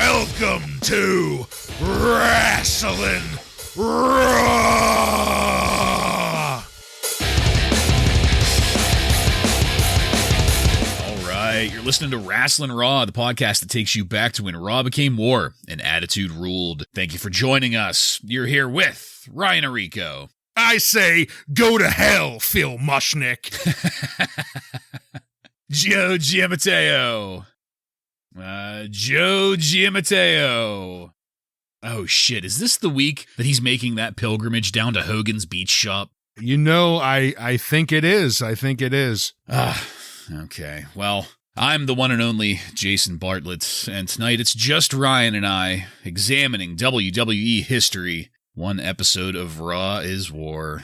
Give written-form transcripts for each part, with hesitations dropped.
Welcome to Wrasslin Raw! Alright, you're listening to Wrasslin Raw, the podcast that takes you back to when Raw became war and Attitude ruled. Thank you for joining us. You're here with Ryan Arico. I say, go to hell, Phil Mushnick. Joe Giammatteo. Joe Giammatteo. Oh shit, is this the week that he's making that pilgrimage down to Hogan's Beach Shop? You know, I think it is. I think it is. Okay. Well, I'm the one and only Jason Bartlett, and tonight it's just Ryan and I examining WWE history. One episode of Raw is War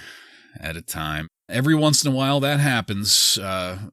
at a time. Every once in a while that happens.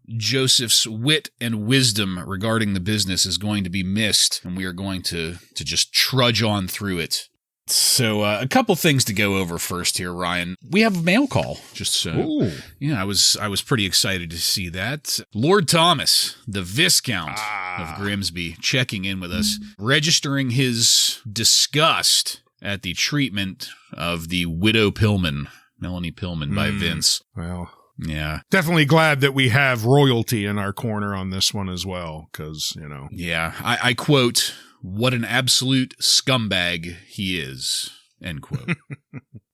Joseph's wit and wisdom regarding the business is going to be missed, and we are going to just trudge on through it. So a couple things to go over first here, Ryan. We have a mail call, just so. Ooh. Yeah, I was pretty excited to see that. Lord Thomas, the Viscount of Grimsby, checking in with us, registering his disgust at the treatment of the Widow Pillman, Melanie Pillman, by Vince. Well, yeah. Definitely glad that we have royalty in our corner on this one as well, because, you know. Yeah, I quote, "What an absolute scumbag he is," end quote.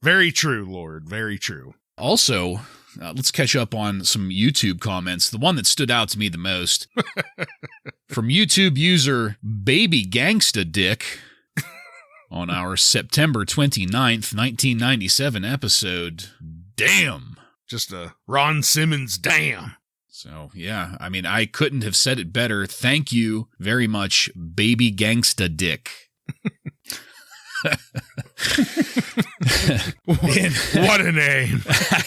Very true, Lord. Very true. Also, let's catch up on some YouTube comments. The one that stood out to me the most, from YouTube user Baby Gangsta Dick, on our September 29th, 1997 episode. Damn. Just a Ron Simmons damn. So, yeah, I mean, I couldn't have said it better. Thank you very much, Baby Gangsta Dick. What a name.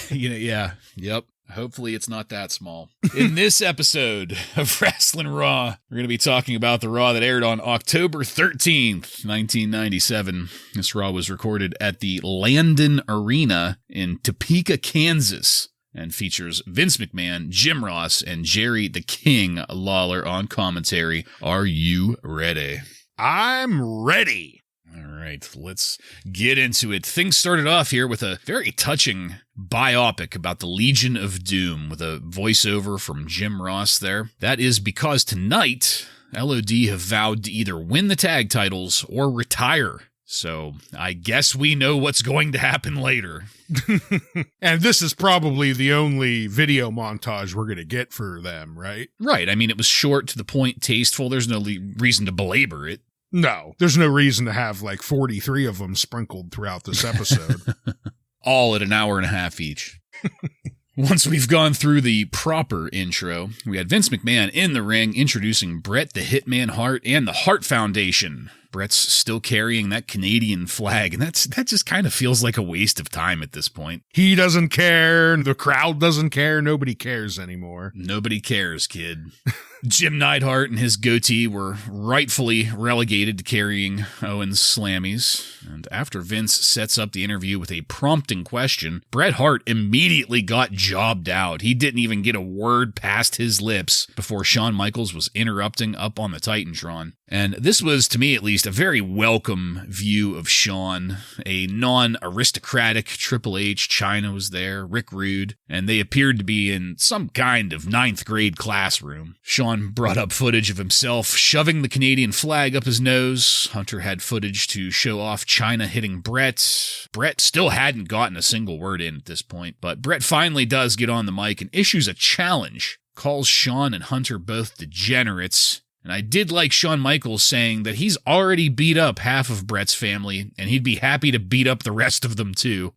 Yeah, yep. Hopefully it's not that small. In this episode of Wrasslin Raw, we're going to be talking about the Raw that aired on October 13th, 1997. This Raw was recorded at the Landon Arena in Topeka, Kansas, and features Vince McMahon, Jim Ross, and Jerry the King Lawler on commentary. Are you ready? I'm ready. All right, let's get into it. Things started off here with a very touching biopic about the Legion of Doom with a voiceover from Jim Ross there. That is because tonight, LOD have vowed to either win the tag titles or retire. So I guess we know what's going to happen later. And this is probably the only video montage we're going to get for them, right? Right. I mean, it was short, to the point, tasteful. There's no reason to belabor it. No, there's no reason to have like 43 of them sprinkled throughout this episode. All at an hour and a half each. Once we've gone through the proper intro, we had Vince McMahon in the ring introducing Bret the Hitman Hart and the Hart Foundation. Bret's still carrying that Canadian flag, and that just kind of feels like a waste of time at this point. He doesn't care, the crowd doesn't care, nobody cares anymore. Nobody cares, kid. Jim Neidhart and his goatee were rightfully relegated to carrying Owen's slammies. And after Vince sets up the interview with a prompting question, Bret Hart immediately got jobbed out. He didn't even get a word past his lips before Shawn Michaels was interrupting up on the Titantron. And this was, to me at least, a very welcome view of Shawn. A non-aristocratic Triple H, Chyna was there, Rick Rude, and they appeared to be in some kind of 9th grade classroom. Shawn brought up footage of himself shoving the Canadian flag up his nose. Hunter had footage to show off Chyna hitting Bret. Bret still hadn't gotten a single word in at this point, but Bret finally does get on the mic and issues a challenge. Calls Shawn and Hunter both degenerates. And I did like Shawn Michaels saying that he's already beat up half of Bret's family, and he'd be happy to beat up the rest of them too.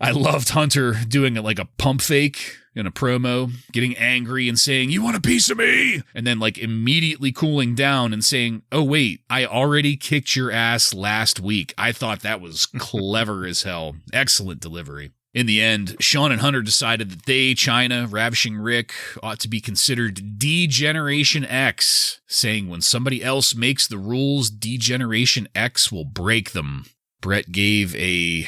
I loved Hunter doing like a pump fake in a promo, getting angry and saying, "You want a piece of me?" And then like immediately cooling down and saying, "Oh wait, I already kicked your ass last week." I thought that was clever as hell. Excellent delivery. In the end, Shawn and Hunter decided that they, Chyna, Ravishing Rick, ought to be considered D-Generation X, saying when somebody else makes the rules, D-Generation X will break them. Bret gave a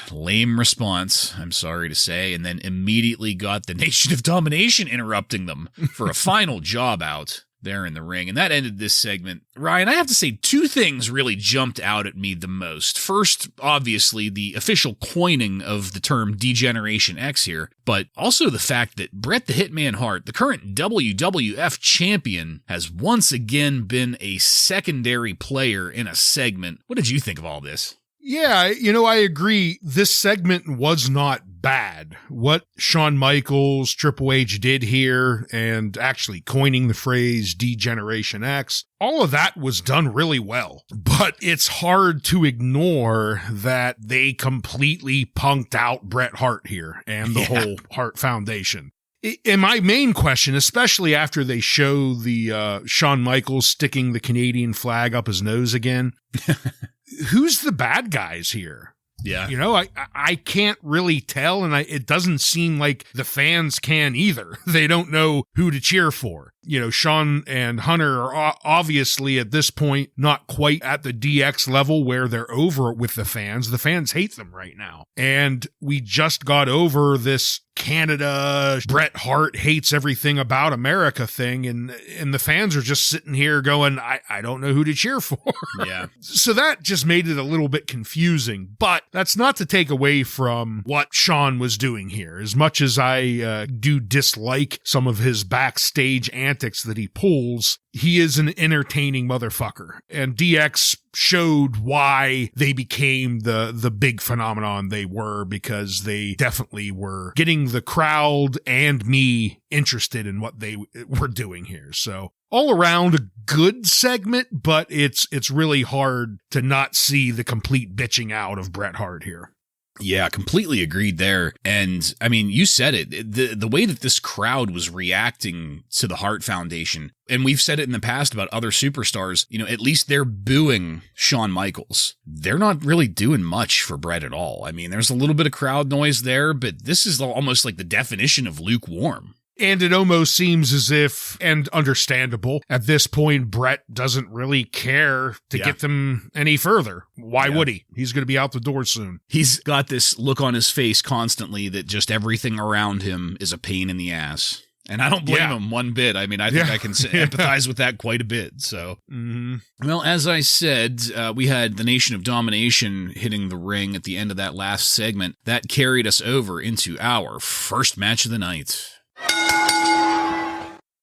lame response, I'm sorry to say, and then immediately got the Nation of Domination interrupting them for a final job out. there in the ring. And that ended this segment. Ryan, I have to say 2 things really jumped out at me the most. First, obviously, the official coining of the term Degeneration X here, but also the fact that Bret the Hitman Hart, the current WWF champion, has once again been a secondary player in a segment. What did you think of all this? Yeah, I agree. This segment was not bad. What Shawn Michaels, Triple H did here, and actually coining the phrase Degeneration X, all of that was done really well. But it's hard to ignore that they completely punked out Bret Hart here and the whole Hart Foundation. And my main question, especially after they show the Shawn Michaels sticking the Canadian flag up his nose again, who's the bad guys here? Yeah. I can't really tell, and it doesn't seem like the fans can either. They don't know who to cheer for. Shawn and Hunter are obviously at this point not quite at the DX level where they're over with the fans. The fans hate them right now. And we just got over this Canada, Bret Hart hates everything about America thing, and the fans are just sitting here going, I don't know who to cheer for. Yeah. So that just made it a little bit confusing, but that's not to take away from what Shawn was doing here. As much as I do dislike some of his backstage antics that he pulls, he is an entertaining motherfucker. And DX showed why they became the big phenomenon they were, because they definitely were getting the crowd and me interested in what they were doing here. So all around a good segment, but it's really hard to not see the complete bitching out of Bret Hart here. Yeah, completely agreed there. And I mean, you said it, the way that this crowd was reacting to the Hart Foundation, and we've said it in the past about other superstars, at least they're booing Shawn Michaels. They're not really doing much for Bret at all. I mean, there's a little bit of crowd noise there, but this is almost like the definition of lukewarm. And it almost seems as if, and understandable, at this point, Bret doesn't really care to get them any further. Why would he? He's going to be out the door soon. He's got this look on his face constantly that just everything around him is a pain in the ass. And I don't blame him one bit. I mean, I think I can empathize with that quite a bit. So, Well, as I said, we had the Nation of Domination hitting the ring at the end of that last segment. That carried us over into our first match of the night.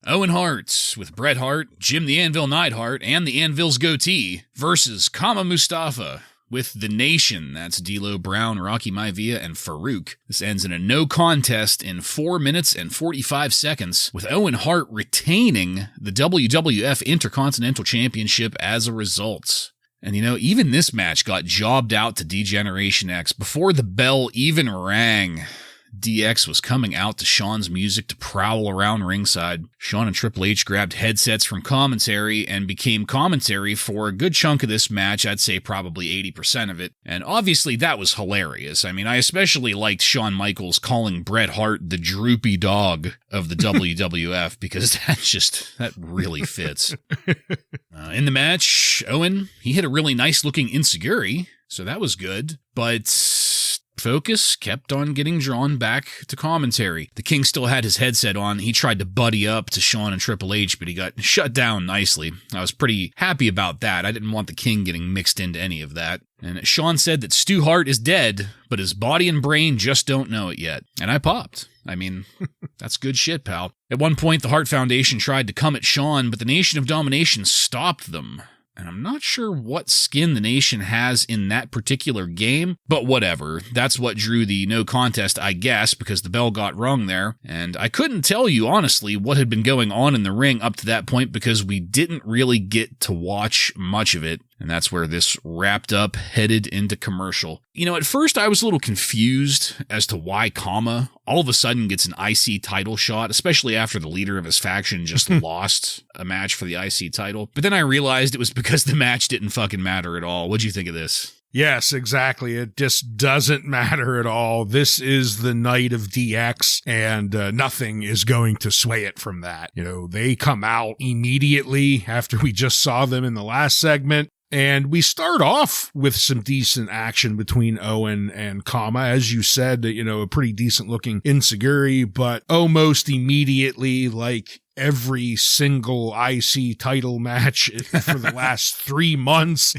Owen Hart with Bret Hart, Jim the Anvil Neidhart, and the Anvil's goatee versus Kama Mustafa with the Nation. That's D'Lo Brown, Rocky Maivia, and Farouk. This ends in a no contest in 4 minutes and 45 seconds, with Owen Hart retaining the WWF Intercontinental Championship as a result. And even this match got jobbed out to Degeneration X before the bell even rang. DX was coming out to Shawn's music to prowl around ringside. Shawn and Triple H grabbed headsets from commentary and became commentary for a good chunk of this match. I'd say probably 80% of it. And obviously that was hilarious. I mean, I especially liked Shawn Michaels calling Bret Hart the droopy dog of the WWF, because that really fits. In the match, Owen, he hit a really nice looking enziguri, so that was good. But focus kept on getting drawn back to commentary. The King still had his headset on. He tried to buddy up to Shawn and Triple H, but he got shut down nicely. I was pretty happy about that. I didn't want the King getting mixed into any of that. And Shawn said that Stu Hart is dead, but his body and brain just don't know it yet. And I popped. I mean, that's good shit, pal. At one point, the Hart Foundation tried to come at Shawn, but the Nation of Domination stopped them. And I'm not sure what skin the Nation has in that particular game, but whatever. That's what drew the no contest, I guess, because the bell got rung there. And I couldn't tell you, honestly, what had been going on in the ring up to that point, because we didn't really get to watch much of it. And that's where this wrapped up, headed into commercial. At first I was a little confused as to why Kama all of a sudden gets an IC title shot, especially after the leader of his faction just lost a match for the IC title. But then I realized it was because the match didn't fucking matter at all. What'd you think of this? Yes, exactly. It just doesn't matter at all. This is the night of DX, and nothing is going to sway it from that. They come out immediately after we just saw them in the last segment. And we start off with some decent action between Owen and Kama. As you said, a pretty decent looking enziguri, but almost immediately, every single IC title match for the last 3 months.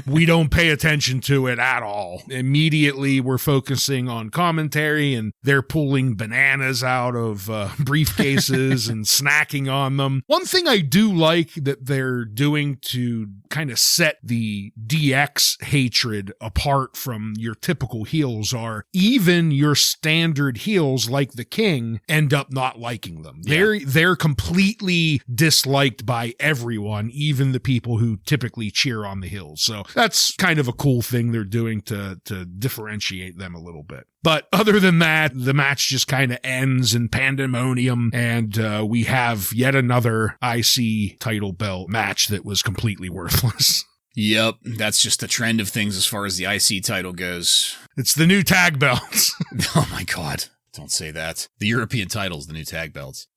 We don't pay attention to it at all. Immediately, we're focusing on commentary, and they're pulling bananas out of briefcases and snacking on them. One thing I do like that they're doing to kind of set the DX hatred apart from your typical heels are even your standard heels like the King end up not liking them. Yeah. They're completely disliked by everyone, even the people who typically cheer on the heels. So that's kind of a cool thing they're doing to differentiate them a little bit. But other than that, the match just kind of ends in pandemonium, and we have yet another IC title belt match that was completely worthless. Yep, that's just the trend of things as far as the IC title goes. It's the new tag belts. Oh my God. Don't say that. The European title's the new tag belts.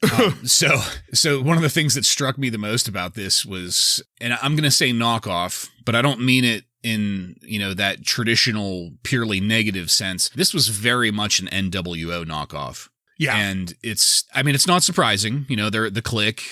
So one of the things that struck me the most about this was, and I'm going to say knockoff, but I don't mean it in, that traditional purely negative sense. This was very much an NWO knockoff. Yeah. And it's not surprising, they're the Clique,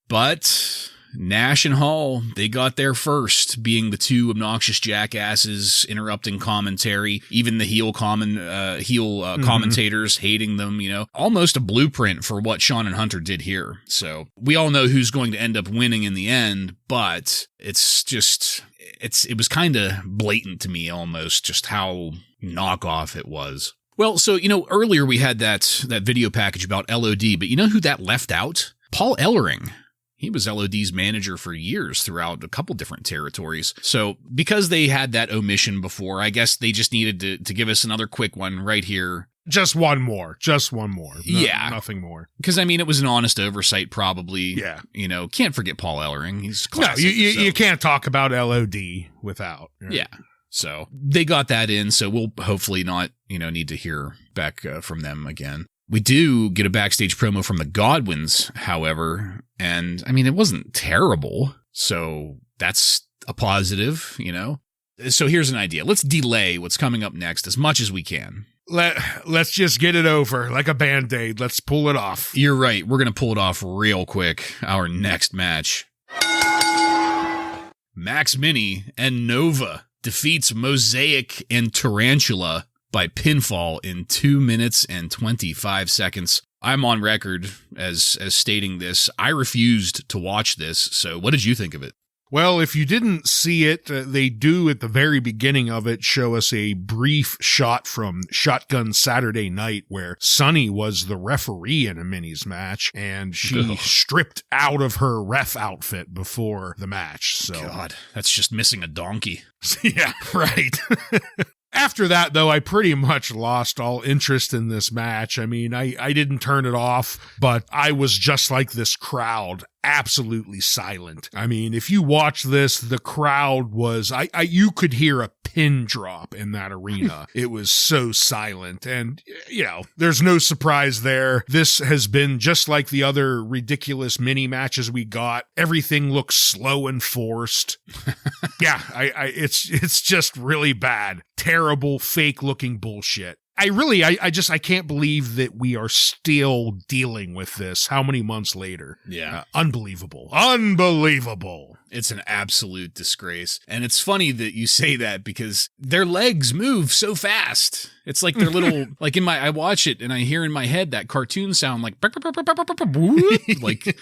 but Nash and Hall, they got there first, being the two obnoxious jackasses interrupting commentary, even the heel commentators hating them, almost a blueprint for what Shawn and Hunter did here. So we all know who's going to end up winning in the end, but it's just, it was kind of blatant to me almost just how knockoff it was. Well, so, earlier we had that video package about LOD, but you know who that left out? Paul Ellering. He was LOD's manager for years throughout a couple different territories. So because they had that omission before, I guess they just needed to give us another quick one right here. Just one more. Yeah. Nothing more. Because, it was an honest oversight probably. Yeah. Can't forget Paul Ellering. He's classic. No, you can't talk about LOD without. Right? Yeah. So they got that in, so we'll hopefully not, need to hear back from them again. We do get a backstage promo from the Godwins, however, and it wasn't terrible, so that's a positive, So here's an idea. Let's delay what's coming up next as much as we can. Let's just get it over like a Band-Aid. Let's pull it off. You're right. We're going to pull it off real quick. Our next match. Max Mini and Nova defeats Mosaic and Tarantula by pinfall in 2 minutes and 25 seconds. I'm on record as stating this. I refused to watch this, so what did you think of it? Well, if you didn't see it, they do at the very beginning of it show us a brief shot from Shotgun Saturday Night where Sunny was the referee in a Mini's match, and she stripped out of her ref outfit before the match. So God, that's just missing a donkey. Yeah, right. After that, though, I pretty much lost all interest in this match. I didn't turn it off, but I was just like this crowd, absolutely silent. If you watch this, the crowd was, you could hear a pin drop in that arena. It was so silent. And, there's no surprise there. This has been just like the other ridiculous mini matches we got. Everything looks slow and forced. Yeah, it's just really bad. Terrible, fake-looking bullshit. I can't believe that we are still dealing with this. How many months later? Yeah. Unbelievable. It's an absolute disgrace. And it's funny that you say that because their legs move so fast. It's like they're little, like I watch it and I hear in my head that cartoon sound like, like,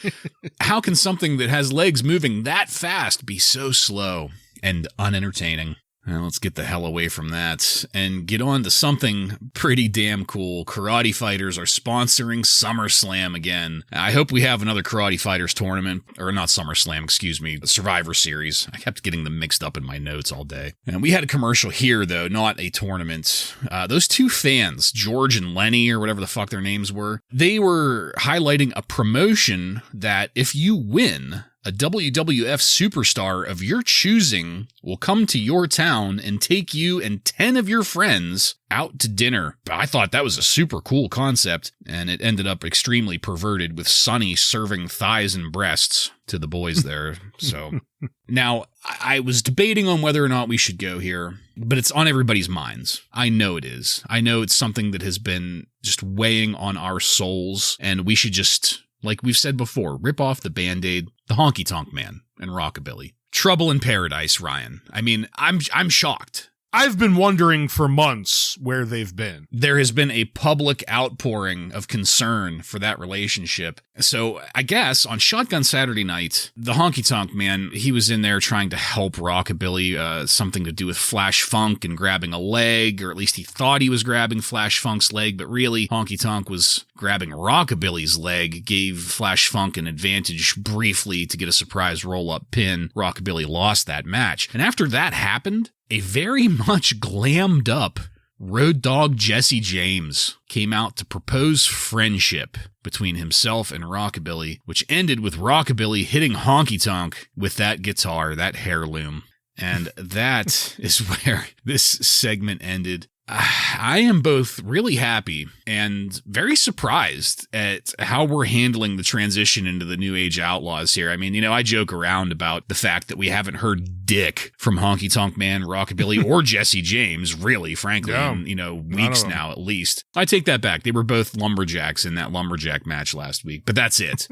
how can something that has legs moving that fast be so slow and unentertaining? Well, let's get the hell away from that and get on to something pretty damn cool. Karate Fighters are sponsoring SummerSlam again. I hope we have another Karate Fighters tournament, or not SummerSlam, excuse me, the Survivor Series. I kept getting them mixed up in my notes all day. And we had a commercial here, though, not a tournament. Those two fans, George and Lenny, or whatever the fuck their names were, they were highlighting a promotion that if you win, a WWF superstar of your choosing will come to your town and take you and 10 of your friends out to dinner. I thought that was a super cool concept, and it ended up extremely perverted with Sonny serving thighs and breasts to the boys there. So now I was debating on whether or not we should go here, but it's on everybody's minds. I know it is. I know it's something that has been just weighing on our souls, and we should just Like we've said before, rip off the Band-Aid, the Honky Tonk Man, and Rockabilly. Trouble in Paradise, Ryan. I mean, I'm shocked. I've been wondering for months where they've been. There has been a public outpouring of concern for that relationship. So I guess on Shotgun Saturday Night, the Honky Tonk Man, he was in there trying to help Rockabilly, something to do with Flash Funk and grabbing a leg, or at least he thought he was grabbing Flash Funk's leg, but really Honky Tonk was grabbing Rockabilly's leg, gave Flash Funk an advantage briefly to get a surprise roll-up pin. Rockabilly lost that match. And after that happened, a very much glammed up Road Dogg Jesse James came out to propose friendship between himself and Rockabilly, which ended with Rockabilly hitting Honky Tonk with that guitar, that heirloom. And that is where this segment ended. I am both really happy and very surprised at how we're handling the transition into the New Age Outlaws here. I mean, I joke around about the fact that we haven't heard dick from Honky Tonk Man, Rockabilly, or Jesse James, really, frankly, in, weeks now at least. I take that back. They were both lumberjacks in that lumberjack match last week, but that's it.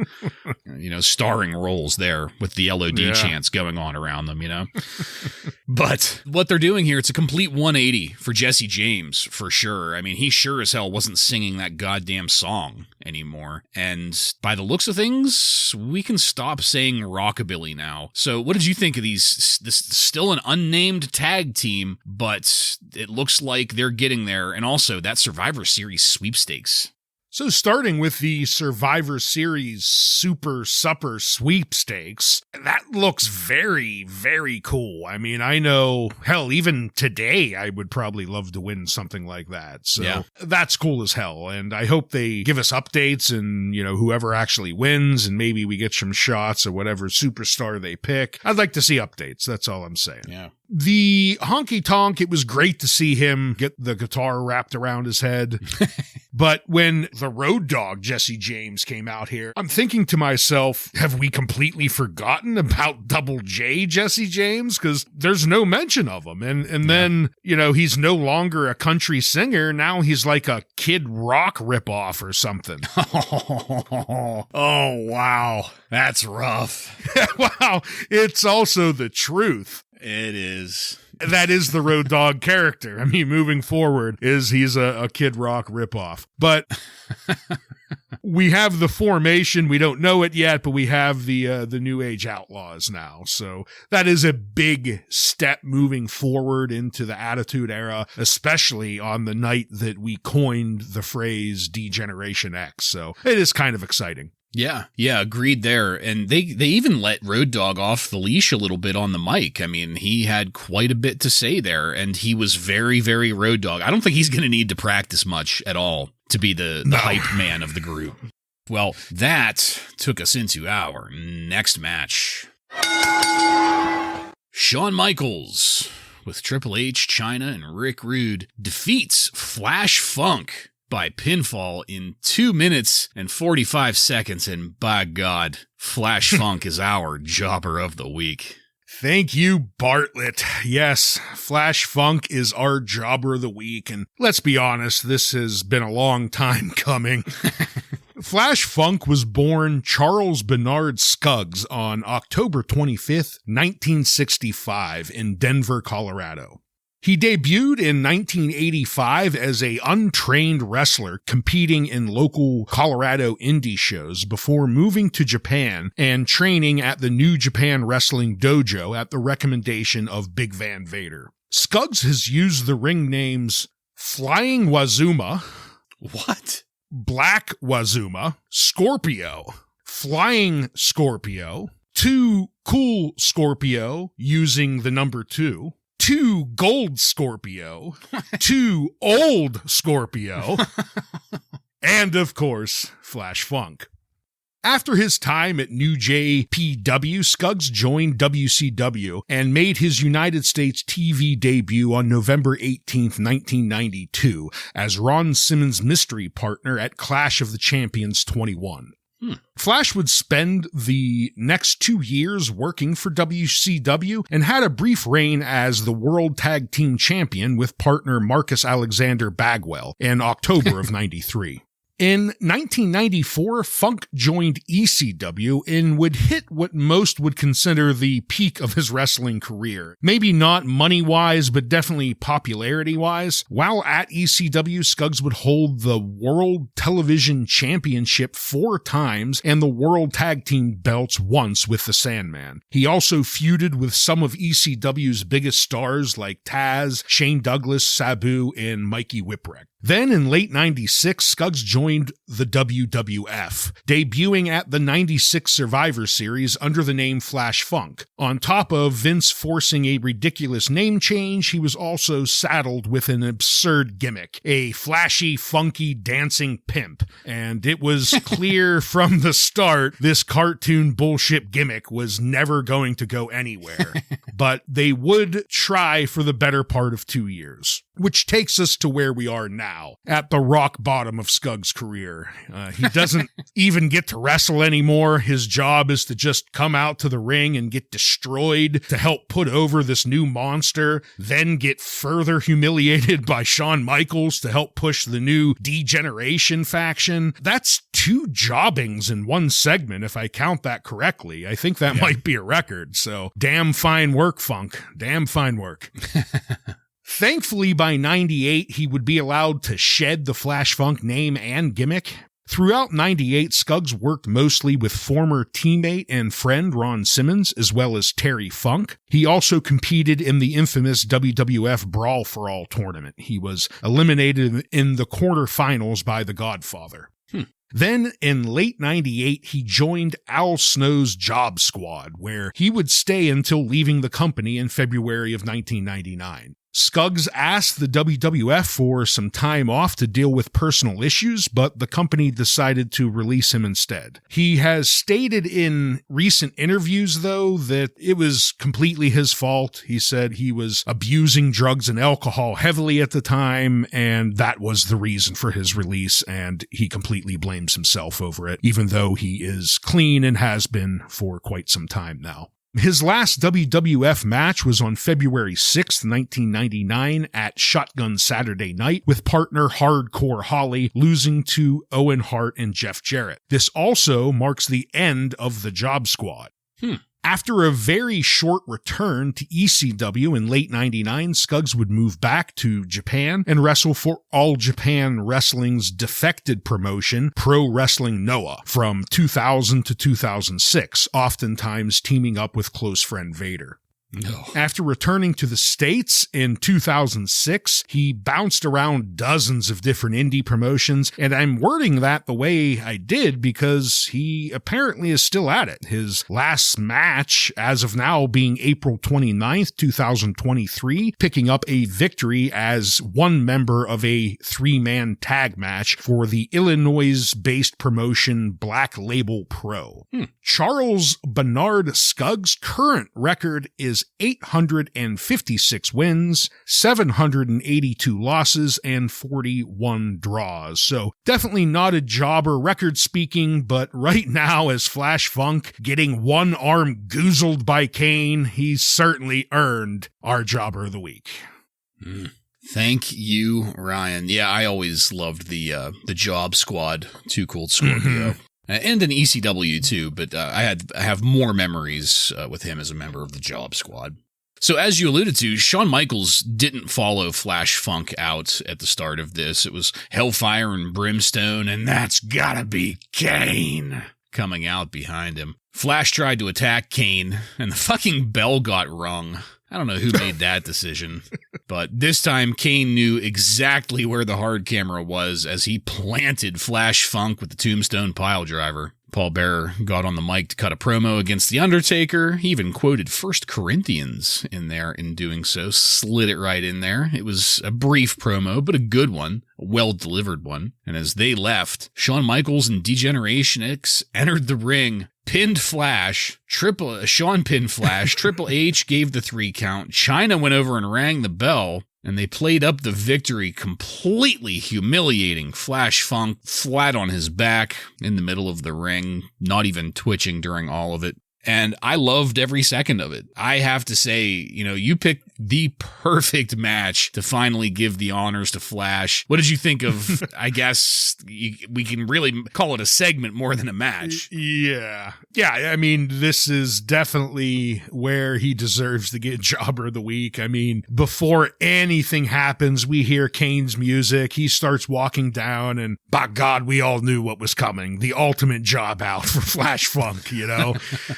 Starring roles there with the LOD chants going on around them, But what they're doing here, it's a complete 180 for Jesse James, for sure. I mean, he sure as hell wasn't singing that goddamn song anymore. And by the looks of things, we can stop saying Rockabilly now. So what did you think of this still an unnamed tag team, but it looks like they're getting there. And also that Survivor Series sweepstakes. So starting with the Survivor Series Super Supper Sweepstakes, that looks very, very cool. I mean, I know, hell, even today I would probably love to win something like that. So that's cool as hell. And I hope they give us updates and, whoever actually wins, and maybe we get some shots of whatever superstar they pick. I'd like to see updates. That's all I'm saying. Yeah. The Honky Tonk, it was great to see him get the guitar wrapped around his head. But when the Road Dogg Jesse James came out here, I'm thinking to myself, have we completely forgotten about Double J Jesse James? Because there's no mention of him. And then, he's no longer a country singer. Now he's like a Kid Rock ripoff or something. Oh, wow. That's rough. Wow. It's also the truth. It is. That is the Road Dogg character. I mean, moving forward, he's a Kid Rock ripoff. But we have the formation. We don't know it yet, but we have the New Age Outlaws now. So that is a big step moving forward into the Attitude Era, especially on the night that we coined the phrase Degeneration X. So it is kind of exciting. Yeah, agreed there. And they even let Road Dogg off the leash a little bit on the mic. I mean, he had quite a bit to say there, and he was very, very Road Dogg. I don't think he's going to need to practice much at all to be the hype man of the group. Well, that took us into our next match. Shawn Michaels, with Triple H, Chyna, and Rick Rude, defeats Flash Funk by pinfall in 2 minutes and 45 seconds, and by God, Flash Funk is our jobber of the week. Thank you, Bartlett. Yes, Flash Funk is our jobber of the week, and let's be honest, this has been a long time coming. Flash Funk was born Charles Bernard Scuggs on October 25th, 1965 in Denver, Colorado. He debuted in 1985 as an untrained wrestler competing in local Colorado indie shows before moving to Japan and training at the New Japan Wrestling Dojo at the recommendation of Big Van Vader. Scuggs has used the ring names Flying Wazuma, Black Wazuma, Scorpio, Flying Scorpio, 2 Cool Scorpio using the number 2, 2 Gold Scorpio, 2 Old Scorpio, and of course, Flash Funk. After his time at New JPW, Scuggs joined WCW and made his United States TV debut on November 18, 1992, as Ron Simmons' mystery partner at Clash of the Champions 21. Flash would spend the next 2 years working for WCW and had a brief reign as the World Tag Team Champion with partner Marcus Alexander Bagwell in October of 93. In 1994, Funk joined ECW and would hit what most would consider the peak of his wrestling career. Maybe not money-wise, but definitely popularity-wise. While at ECW, Scuggs would hold the World Television Championship 4 times and the World Tag Team belts once with the Sandman. He also feuded with some of ECW's biggest stars like Taz, Shane Douglas, Sabu, and Mikey Whipwreck. Then in late 96, Scuggs joined the WWF, debuting at the 96 Survivor Series under the name Flash Funk. On top of Vince forcing a ridiculous name change, he was also saddled with an absurd gimmick, a flashy, funky, dancing pimp. And it was clear from the start this cartoon bullshit gimmick was never going to go anywhere. But they would try for the better part of 2 years. Which takes us to where we are now, at the rock bottom of Scuggs' career. He doesn't even get to wrestle anymore. His job is to just come out to the ring and get destroyed to help put over this new monster, then get further humiliated by Shawn Michaels to help push the new Degeneration faction. That's 2 jobbings in one segment, if I count that correctly. I think that might be a record, so damn fine work, Funk. Damn fine work. Thankfully, by 98, he would be allowed to shed the Flash Funk name and gimmick. Throughout 98, Scuggs worked mostly with former teammate and friend Ron Simmons, as well as Terry Funk. He also competed in the infamous WWF Brawl for All tournament. He was eliminated in the quarterfinals by The Godfather. Then, in late 98, he joined Al Snow's Job Squad, where he would stay until leaving the company in February of 1999. Scuggs asked the WWF for some time off to deal with personal issues, but the company decided to release him instead. He has stated in recent interviews, though, that it was completely his fault. He said he was abusing drugs and alcohol heavily at the time, and that was the reason for his release, and he completely blames himself over it, even though he is clean and has been for quite some time now. His last WWF match was on February 6, 1999 at Shotgun Saturday Night with partner Hardcore Holly, losing to Owen Hart and Jeff Jarrett. This also marks the end of the Job Squad. After a very short return to ECW in late 99, Scuggs would move back to Japan and wrestle for All Japan Wrestling's defected promotion, Pro Wrestling Noah, from 2000 to 2006, oftentimes teaming up with close friend Vader. No. After returning to the States in 2006, he bounced around dozens of different indie promotions, and I'm wording that the way I did because he apparently is still at it. His last match, as of now, being April 29th, 2023, picking up a victory as one member of a 3-man tag match for the Illinois-based promotion Black Label Pro. Charles Bernard Scuggs' current record is 856 wins, 782 losses, and 41 draws. So definitely not a jobber record speaking, but right now as Flash Funk getting one arm goozled by Kane, he's certainly earned our jobber of the week. Thank you, Ryan. Yeah, I always loved the Job Squad, Too Cold Scorpio. And an ECW too, but I have more memories with him as a member of the Job Squad. So as you alluded to, Shawn Michaels didn't follow Flash Funk out at the start of this. It was Hellfire and Brimstone, and that's gotta be Kane coming out behind him. Flash tried to attack Kane, and the fucking bell got rung. I don't know who made that decision, but this time Kane knew exactly where the hard camera was as he planted Flash Funk with the Tombstone Piledriver. Paul Bearer got on the mic to cut a promo against The Undertaker. He even quoted 1 Corinthians in there in doing so, slid it right in there. It was a brief promo, but a good one, a well-delivered one. And as they left, Shawn Michaels and Degeneration X entered the ring, pinned Flash, Shawn pinned Flash, Triple H gave the 3 count, Chyna went over and rang the bell, and they played up the victory, completely humiliating Flash Funk flat on his back in the middle of the ring, not even twitching during all of it. And I loved every second of it. I have to say, you pick the perfect match to finally give the honors to Flash. What did you think of, I guess we can really call it a segment more than a match. Yeah. I mean, this is definitely where he deserves to get Jobber of the Week. I mean, before anything happens, we hear Kane's music. He starts walking down, and by God, we all knew what was coming. The ultimate job out for Flash Funk, you know?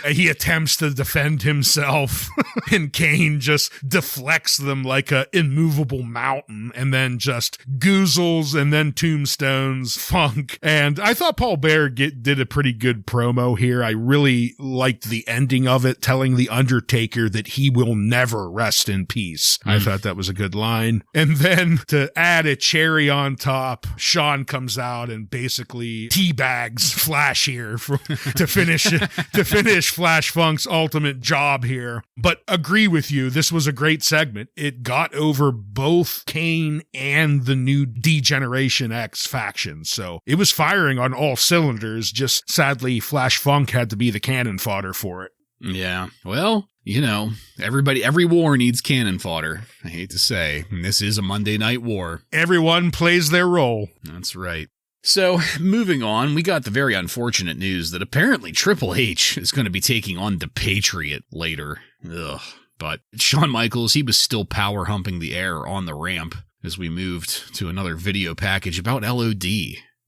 He attempts to defend himself, and Kane just deflects them like a immovable mountain, and then just goozles and then tombstones Funk. And I thought Paul Bear did a pretty good promo here. I really liked the ending of it, telling the Undertaker that he will never rest in peace. I thought that was a good line. And then to add a cherry on top, Sean comes out and basically teabags Flash here to finish Flash Funk's ultimate job here. But agree with you, this was a great segment. It got over both Kane and the new D-Generation X faction. So it was firing on all cylinders. Just sadly, Flash Funk had to be the cannon fodder for it. Yeah. Well, you know, every war needs cannon fodder. I hate to say, and this is a Monday Night War. Everyone plays their role. That's right. So, moving on, we got the very unfortunate news that apparently Triple H is going to be taking on the Patriot later. Ugh. But Shawn Michaels, he was still power humping the air on the ramp as we moved to another video package about LOD.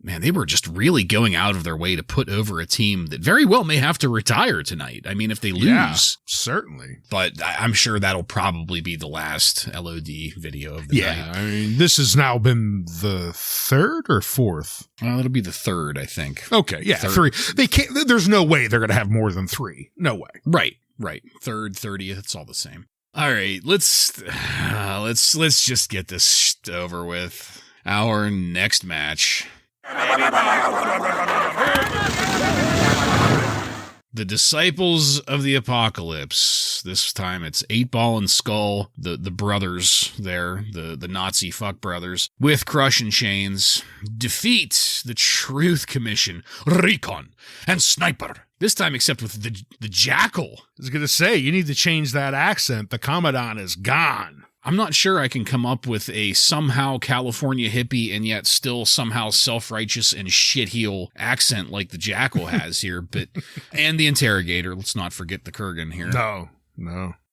Man, they were just really going out of their way to put over a team that very well may have to retire tonight. I mean, if they lose. Yeah, certainly. But I'm sure that'll probably be the last LOD video of the night. Yeah, I mean, this has now been the third or fourth? Well, it'll be the third, I think. Okay, yeah, third. 3. They can't. There's no way they're going to have more than 3. No way. Right. Third, 30th, it's all the same. All right, let's just get this over with. Our next match. The Disciples of the Apocalypse. This time it's 8-Ball and Skull, the brothers there, the Nazi fuck brothers, with Crush and Chains, defeat the Truth Commission, Recon, and Sniper. This time except with the Jackal. I was going to say, you need to change that accent. The Commandant is gone. I'm not sure I can come up with a somehow California hippie and yet still somehow self-righteous and shitheel accent like the Jackal has here, but and the Interrogator. Let's not forget the Kurgan here. No.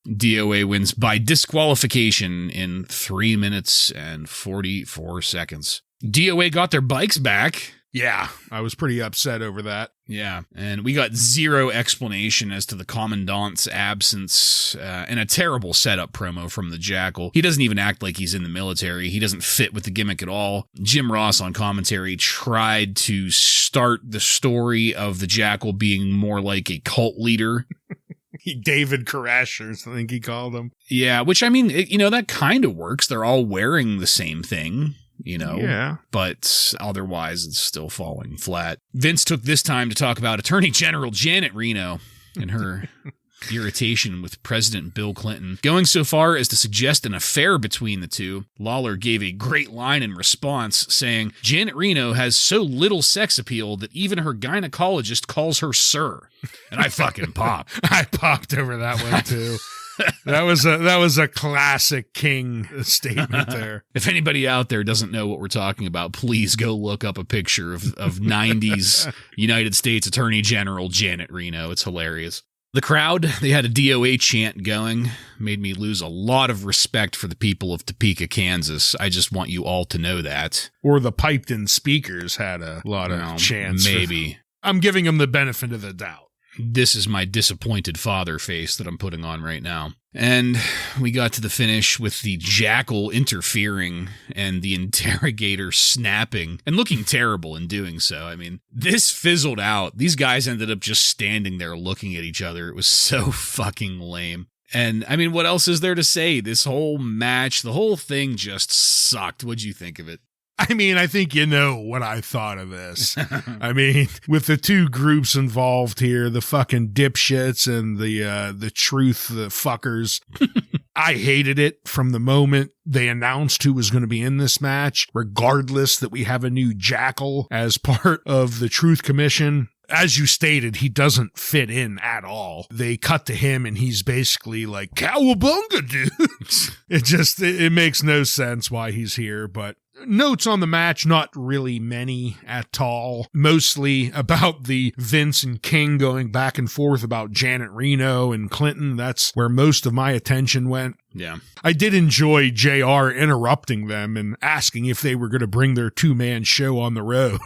DOA wins by disqualification in 3 minutes and 44 seconds. DOA got their bikes back. Yeah, I was pretty upset over that. Yeah, and we got zero explanation as to the Commandant's absence and a terrible setup promo from the Jackal. He doesn't even act like he's in the military. He doesn't fit with the gimmick at all. Jim Ross on commentary tried to start the story of the Jackal being more like a cult leader. David Korashers, I think he called him. Yeah, which, I mean, that kind of works. They're all wearing the same thing. Yeah. But otherwise it's still falling flat. Vince took this time to talk about Attorney General Janet Reno and her irritation with President Bill Clinton, going so far as to suggest an affair between the two. Lawler gave a great line in response, saying, Janet Reno has so little sex appeal that even her gynecologist calls her sir. And I fucking popped. I popped over that one too. That was a classic King statement there. If anybody out there doesn't know what we're talking about, please go look up a picture of 90s United States Attorney General Janet Reno. It's hilarious. The crowd, they had a DOA chant going, made me lose a lot of respect for the people of Topeka, Kansas. I just want you all to know that. Or the piped-in speakers had a lot of chants. Maybe. I'm giving them the benefit of the doubt. This is my disappointed father face that I'm putting on right now. And we got to the finish with the Jackal interfering and the Interrogator snapping and looking terrible in doing so. I mean, this fizzled out. These guys ended up just standing there looking at each other. It was so fucking lame. And, I mean, what else is there to say? This whole match, the whole thing just sucked. What'd you think of it? I mean, I think you know what I thought of this. I mean, with the two groups involved here, the fucking dipshits and the truth, the fuckers, I hated it from the moment they announced who was going to be in this match, regardless that we have a new Jackal as part of the Truth Commission. as you stated, he doesn't fit in at all. They cut to him and he's basically like, cowabunga, dude. It makes no sense why he's here, but notes on the match, not really many at all. Mostly about the Vince and King going back and forth about Janet Reno and Clinton. That's where most of my attention went. Yeah. I did enjoy JR interrupting them and asking if they were going to bring their two-man show on the road.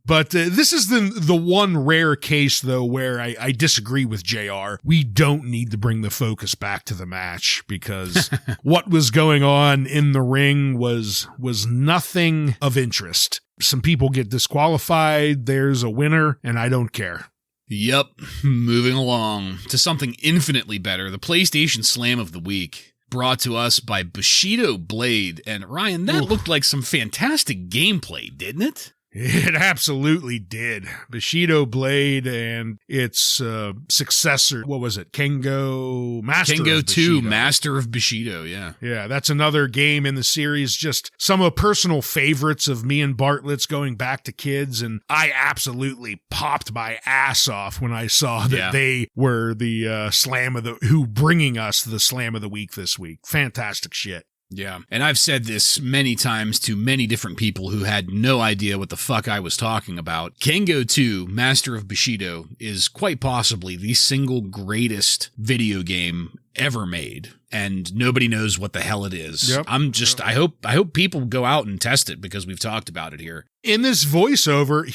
But this is the one rare case, though, where I disagree with JR. We don't need to bring the focus back to the match because what was going on in the ring was nothing of interest. Some people get disqualified, there's a winner, and I don't care. Yep, moving along to something infinitely better, the PlayStation Slam of the Week, brought to us by Bushido Blade. And Ryan, that looked like some fantastic gameplay, didn't it? It absolutely did. Bushido Blade and its successor, what was it? Kengo Master Kengo of 2, Bushido. Master of Bushido, yeah. Yeah, that's another game in the series. Just some of personal favorites of me and Bartlett's going back to kids, and I absolutely popped my ass off when I saw that they were the who bringing us the Slam of the Week this week. Fantastic shit. Yeah, and I've said this many times to many different people who had no idea what the fuck I was talking about. Kengo 2, Master of Bushido, is quite possibly the single greatest video game ever made, and nobody knows what the hell it is. Yep. I hope people go out and test it because we've talked about it here. In this voiceover,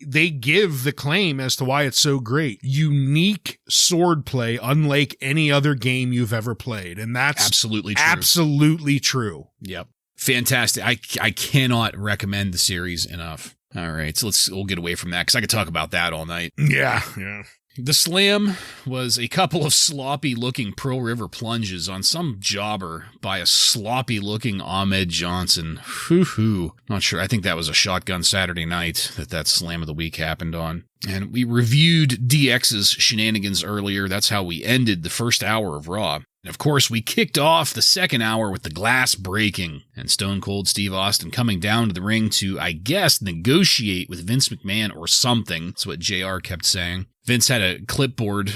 they give the claim as to why it's so great. Unique swordplay, unlike any other game you've ever played. And that's absolutely true. Absolutely true. Yep. Fantastic. I cannot recommend the series enough. All right, so we'll get away from that because I could talk about that all night. Yeah. The slam was a couple of sloppy-looking Pearl River plunges on some jobber by a sloppy-looking Ahmed Johnson. Hoo-hoo. Not sure. I think that was a Shotgun Saturday Night that Slam of the Week happened on. And we reviewed DX's shenanigans earlier. That's how we ended the first hour of Raw. And of course, we kicked off the second hour with the glass breaking and Stone Cold Steve Austin coming down to the ring to, I guess, negotiate with Vince McMahon or something. That's what JR kept saying. Vince had a clipboard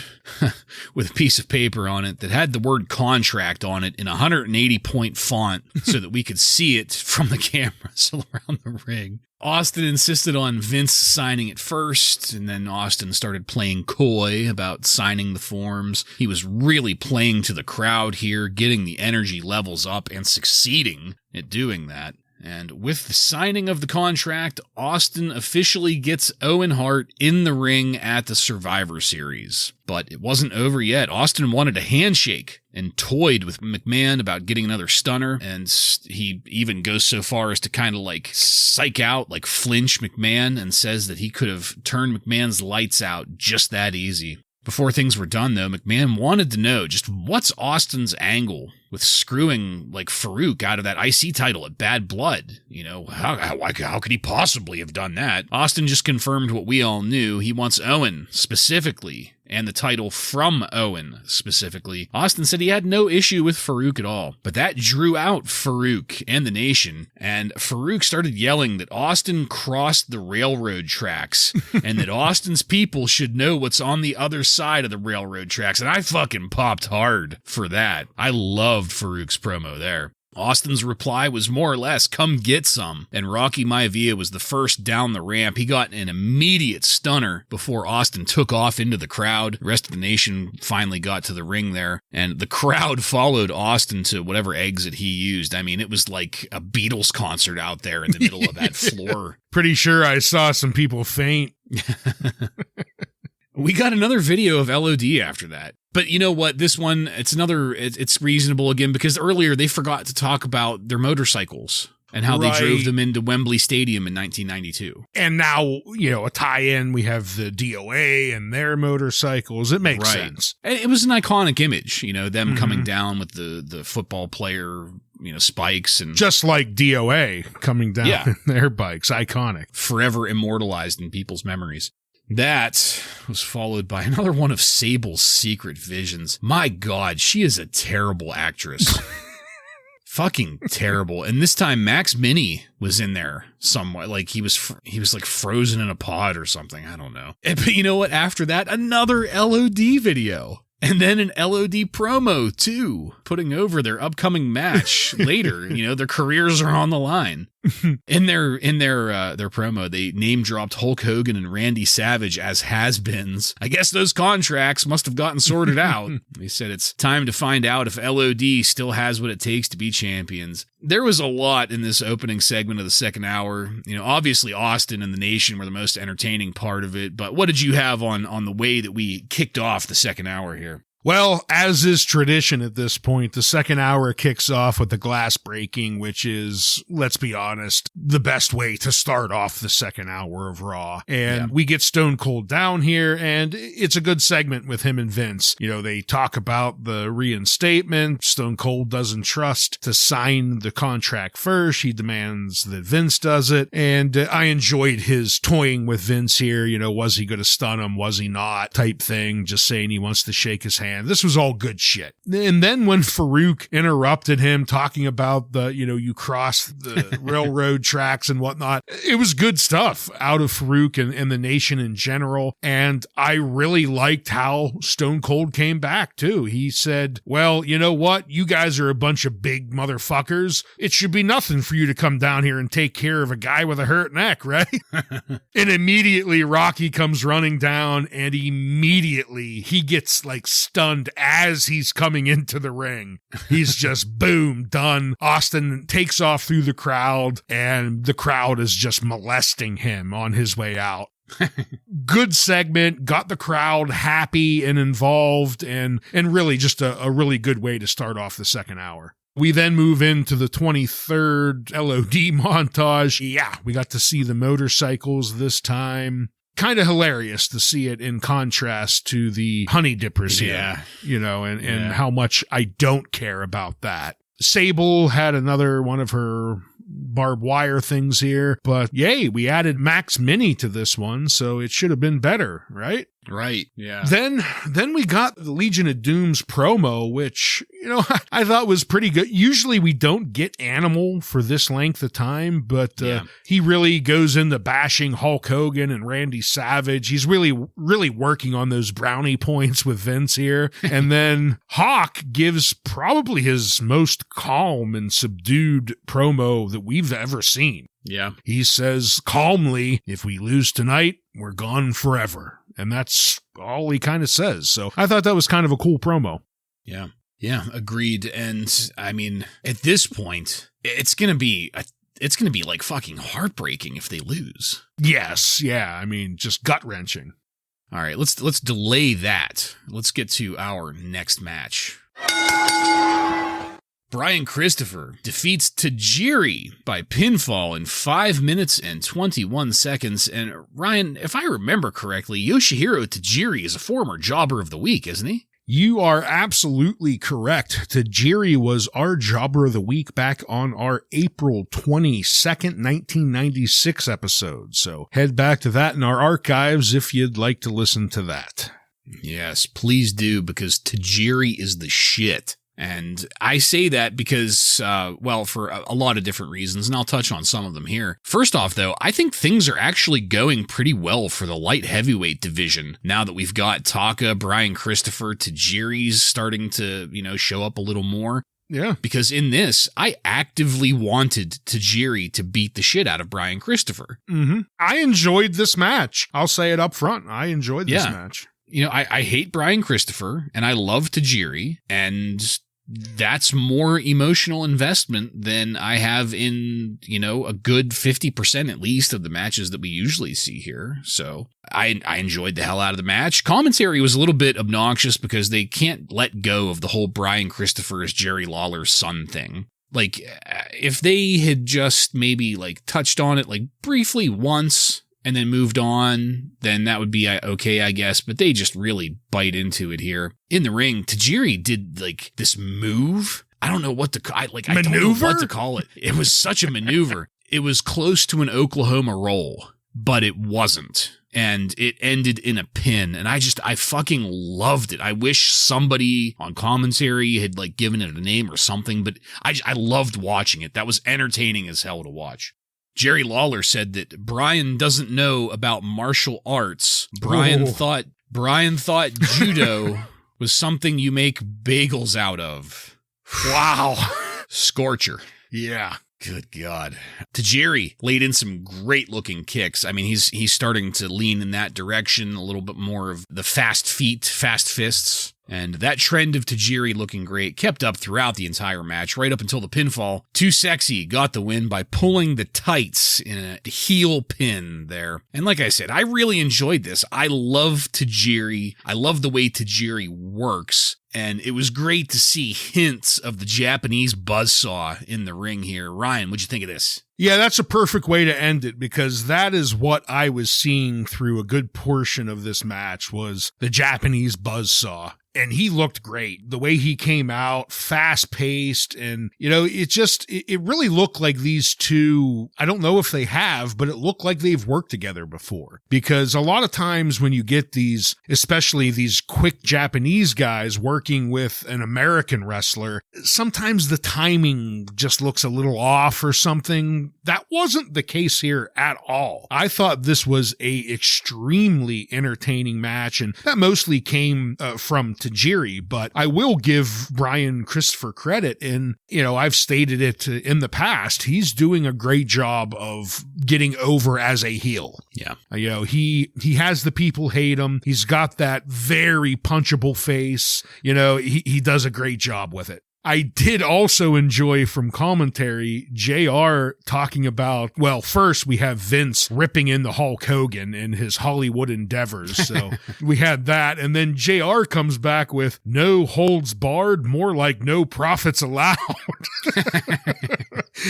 with a piece of paper on it that had the word contract on it in 180-point font so that we could see it from the cameras around the ring. Austin insisted on Vince signing it first, and then Austin started playing coy about signing the forms. He was really playing to the crowd here, getting the energy levels up and succeeding at doing that. And with the signing of the contract, Austin officially gets Owen Hart in the ring at the Survivor Series. But it wasn't over yet. Austin wanted a handshake and toyed with McMahon about getting another stunner. And he even goes so far as to kind of like psych out, like flinch McMahon, and says that he could have turned McMahon's lights out just that easy. Before things were done, though, McMahon wanted to know just what's Austin's angle with screwing, like, Farouk out of that IC title at Bad Blood. You know, how could he possibly have done that? Austin just confirmed what we all knew. He wants Owen, specifically, and the title from Owen, specifically. Austin said he had no issue with Farouk at all, but that drew out Farouk and the nation, and Farouk started yelling that Austin crossed the railroad tracks, and that Austin's people should know what's on the other side of the railroad tracks, and I fucking popped hard for that. I loved Farouk's promo there. Austin's reply was more or less, come get some. And Rocky Maivia was the first down the ramp. He got an immediate stunner before Austin took off into the crowd. The rest of the nation finally got to the ring there. And the crowd followed Austin to whatever exit he used. I mean, it was like a Beatles concert out there in the middle of that floor. Pretty sure I saw some people faint. We got another video of LOD after that. But you know what? This one, it's reasonable again because earlier they forgot to talk about their motorcycles and how they drove them into Wembley Stadium in 1992. And now, you know, a tie-in, we have the DOA and their motorcycles. It makes sense. And it was an iconic image, you know, them coming down with the football player, you know, spikes. And just like DOA coming down in their bikes. Iconic. Forever immortalized in people's memories. That was followed by another one of Sable's secret visions. My God, she is a terrible actress. Fucking terrible. And this time Max Mini was in there somewhat. Like he was like frozen in a pod or something. I don't know. But you know what? After that, another LOD video. And then an LOD promo too, putting over their upcoming match later. You know, their careers are on the line. In their promo, they name dropped Hulk Hogan and Randy Savage as has-beens. I guess those contracts must have gotten sorted out. They said it's time to find out if LOD still has what it takes to be champions. There was a lot in this opening segment of the second hour. You know, obviously Austin and the Nation were the most entertaining part of it, but what did you have on the way that we kicked off the second hour here? Well, as is tradition at this point, the second hour kicks off with the glass breaking, which is, let's be honest, the best way to start off the second hour of Raw. And we get Stone Cold down here, and it's a good segment with him and Vince. You know, they talk about the reinstatement. Stone Cold doesn't trust to sign the contract first. He demands that Vince does it. And I enjoyed his toying with Vince here. You know, was he going to stun him? Was he not? Type thing, just saying he wants to shake his hand. This was all good shit. And then when Farouk interrupted him talking about you cross the railroad tracks and whatnot, it was good stuff out of Farouk and the Nation in general. And I really liked how Stone Cold came back too. He said, well, you know what? You guys are a bunch of big motherfuckers. It should be nothing for you to come down here and take care of a guy with a hurt neck, right? And immediately Rocky comes running down, and immediately he gets like stunned as he's coming into the ring. He's just boom, done. Austin takes off through the crowd, and the crowd is just molesting him on his way out. Good segment, got the crowd happy and involved, and really just a really good way to start off the second hour. We then move into the 23rd LOD montage. Yeah, we got to see the motorcycles this time. Kind of hilarious to see it in contrast to the honey dippers here, you know, and how much I don't care about that. Sable had another one of her barbed wire things here, but yay, we added Max Mini to this one, so it should have been better, right? Right, yeah. Then we got the Legion of Doom's promo, which, you know, I thought was pretty good. Usually we don't get Animal for this length of time, but he really goes into bashing Hulk Hogan and Randy Savage. He's really working on those brownie points with Vince here. And then Hawk gives probably his most calm and subdued promo that we've ever seen. Yeah. He says calmly, if we lose tonight, we're gone forever. And that's all he kind of says. So I thought that was kind of a cool promo. Yeah. Yeah, agreed. And I mean, at this point, it's going to be like fucking heartbreaking if they lose. Yes. Yeah. I mean, just gut-wrenching. All right, let's delay that. Let's get to our next match. Brian Christopher defeats Tajiri by pinfall in 5 minutes and 21 seconds. And Ryan, if I remember correctly, Yoshihiro Tajiri is a former Jobber of the Week, isn't he? You are absolutely correct. Tajiri was our Jobber of the Week back on our April 22nd, 1996 episode. So head back to that in our archives if you'd like to listen to that. Yes, please do, because Tajiri is the shit. And I say that because, for a lot of different reasons, and I'll touch on some of them here. First off, though, I think things are actually going pretty well for the light heavyweight division. Now that we've got Taka, Brian Christopher, Tajiri's starting to, show up a little more. Yeah. Because in this, I actively wanted Tajiri to beat the shit out of Brian Christopher. Mm-hmm. I enjoyed this match. I'll say it up front. I enjoyed this match. I hate Brian Christopher, and I love Tajiri, and that's more emotional investment than I have in, a good 50% at least of the matches that we usually see here. So I enjoyed the hell out of the match. Commentary was a little bit obnoxious because they can't let go of the whole Brian Christopher as Jerry Lawler's son thing. Like, if they had just maybe touched on it briefly once and then moved on, then that would be okay, I guess. But they just really bite into it here. In the ring, Tajiri did this move. I don't know what to I don't know what to call it. It was such a maneuver. It was close to an Oklahoma roll. but it wasn't. And it ended in a pin. And I fucking loved it. I wish somebody on commentary had like given it a name or something, but I loved watching it. That was entertaining as hell to watch. Jerry Lawler said that Brian doesn't know about martial arts. Brian thought judo was something you make bagels out of. Wow. Scorcher. Yeah. Good God. Tajiri laid in some great looking kicks. I mean, he's starting to lean in that direction, a little bit more of the fast feet, fast fists. And that trend of Tajiri looking great kept up throughout the entire match, right up until the pinfall. Too Sexy got the win by pulling the tights in a heel pin there. And like I said, I really enjoyed this. I love Tajiri. I love the way Tajiri works. And it was great to see hints of the Japanese buzzsaw in the ring here. Ryan, what'd you think of this? Yeah, that's a perfect way to end it, because that is what I was seeing through a good portion of this match was the Japanese buzzsaw. And he looked great. The way he came out, fast-paced, and, it really looked like these two, I don't know if they have, but it looked like they've worked together before. Because a lot of times when you get these, especially these quick Japanese guys working with an American wrestler, sometimes the timing just looks a little off or something. That wasn't the case here at all. I thought this was a extremely entertaining match, and that mostly came from Tajiri, but I will give Brian Christopher credit, and I've stated it in the past, he's doing a great job of getting over as a heel. Yeah. He has the people hate him. He's got that very punchable face. He does a great job with it. I did also enjoy from commentary, JR talking about, well, first we have Vince ripping into Hulk Hogan in his Hollywood endeavors. So we had that. And then JR comes back with no holds barred, more like no profits allowed.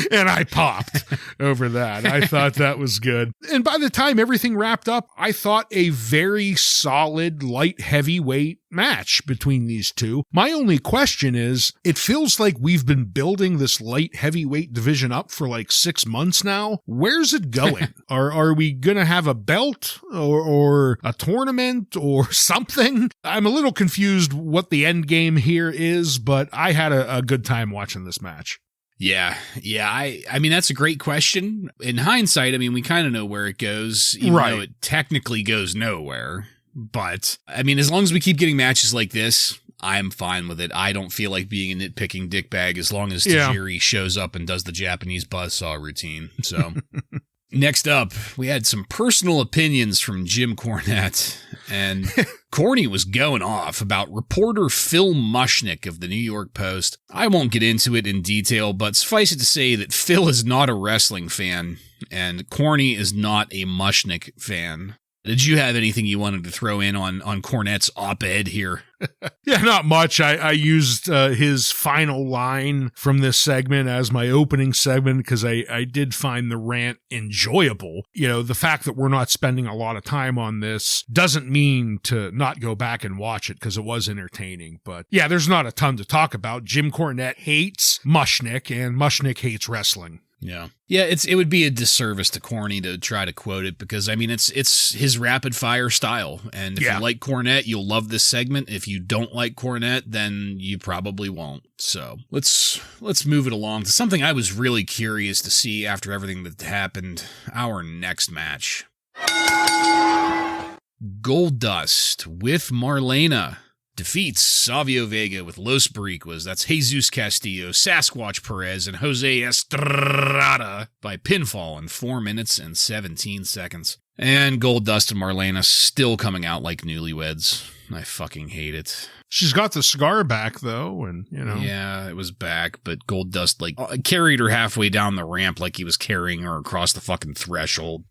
And I popped over that. I thought that was good. And by the time everything wrapped up, I thought a very solid light heavyweight match between these two. My only question is, it feels like we've been building this light heavyweight division up for like 6 months now. Where's it going? Are we going to have a belt or a tournament or something? I'm a little confused what the end game here is, but I had a good time watching this match. Yeah. I mean, that's a great question. In hindsight, I mean, we kind of know where it goes, even though it technically goes nowhere. But, I mean, as long as we keep getting matches like this, I'm fine with it. I don't feel like being a nitpicking dickbag as long as Tajiri shows up and does the Japanese buzzsaw routine. So, next up, we had some personal opinions from Jim Cornette. And Corny was going off about reporter Phil Mushnick of the New York Post. I won't get into it in detail, but suffice it to say that Phil is not a wrestling fan, and Corny is not a Mushnick fan. Did you have anything you wanted to throw in on Cornette's op-ed here? Yeah, not much. I used his final line from this segment as my opening segment because I did find the rant enjoyable. The fact that we're not spending a lot of time on this doesn't mean to not go back and watch it because it was entertaining. But yeah, there's not a ton to talk about. Jim Cornette hates Mushnick, and Mushnick hates wrestling. Yeah, it would be a disservice to Corny to try to quote it because, I mean, it's his rapid fire style. And if you like Cornette, you'll love this segment. If you don't like Cornette, then you probably won't. So let's move it along to something I was really curious to see after everything that happened. Our next match. Goldust with Marlena defeats Savio Vega with Los Boricuas. That's Jesus Castillo, Sasquatch Perez, and Jose Estrada by pinfall in 4 minutes and 17 seconds. And Goldust and Marlena still coming out like newlyweds. I fucking hate it. She's got the scar back, though, and, Yeah, it was back, but Goldust, carried her halfway down the ramp like he was carrying her across the fucking threshold.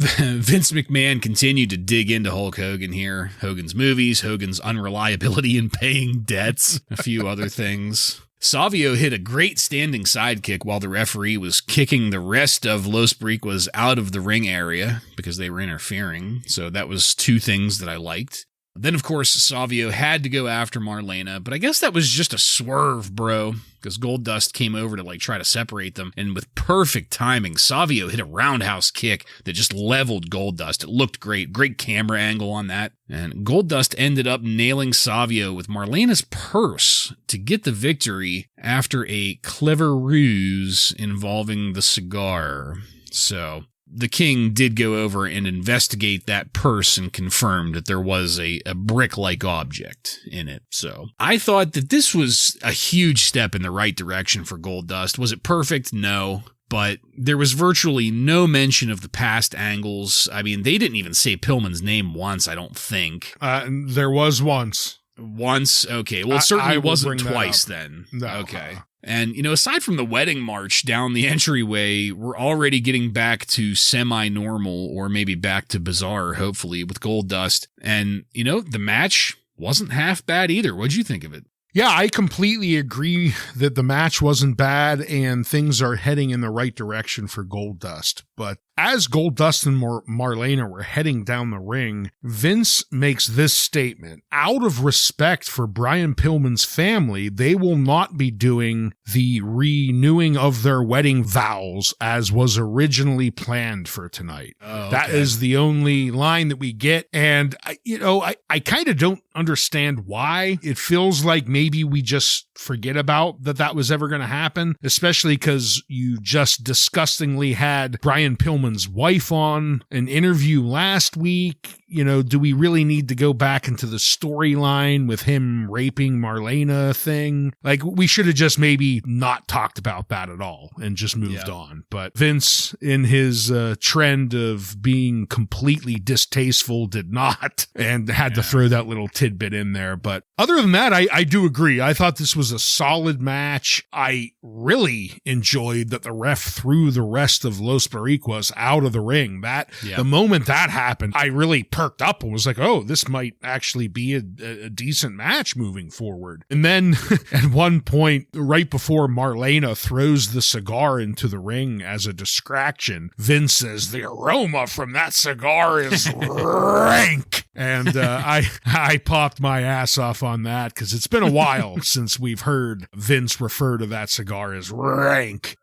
Vince McMahon continued to dig into Hulk Hogan here. Hogan's movies, Hogan's unreliability in paying debts, a few other things. Savio hit a great standing sidekick while the referee was kicking the rest of Los Boricuas out of the ring area because they were interfering. So that was two things that I liked. Then, of course, Savio had to go after Marlena, but I guess that was just a swerve, bro, because Goldust came over to try to separate them, and with perfect timing, Savio hit a roundhouse kick that just leveled Goldust. It looked great. Great camera angle on that. And Goldust ended up nailing Savio with Marlena's purse to get the victory after a clever ruse involving the cigar. So the king did go over and investigate that purse and confirmed that there was a brick-like object in it. So I thought that this was a huge step in the right direction for Goldust. Was it perfect? No. But there was virtually no mention of the past angles. I mean, they didn't even say Pillman's name once, I don't think. There was once. Once? Okay. Well, it certainly wasn't twice then. No. Okay. And, aside from the wedding march down the entryway, we're already getting back to semi-normal, or maybe back to bizarre, hopefully, with Goldust. And, the match wasn't half bad either. What'd you think of it? Yeah, I completely agree that the match wasn't bad and things are heading in the right direction for Goldust. But as Goldust and Marlena were heading down the ring, Vince makes this statement. Out of respect for Brian Pillman's family, they will not be doing the renewing of their wedding vows as was originally planned for tonight. Oh, okay. That is the only line that we get. And, I kind of don't understand why. It feels like maybe we just forget about that was ever going to happen, especially because you just disgustingly had Brian Pillman's wife on an interview last week. Do we really need to go back into the storyline with him raping Marlena thing? We should have just maybe not talked about that at all and just moved on. But Vince, in his trend of being completely distasteful, did not and had to throw that little tidbit in there. But other than that, I do agree. I thought this was a solid match. I really enjoyed that the ref threw the rest of Los Boricuas out of the ring. The moment that happened, I really perked up and was like, oh, this might actually be a decent match moving forward. And then at one point, right before Marlena throws the cigar into the ring as a distraction, Vince says, the aroma from that cigar is rank. And I popped my ass off on that because it's been a while since we've heard Vince refer to that cigar as rank.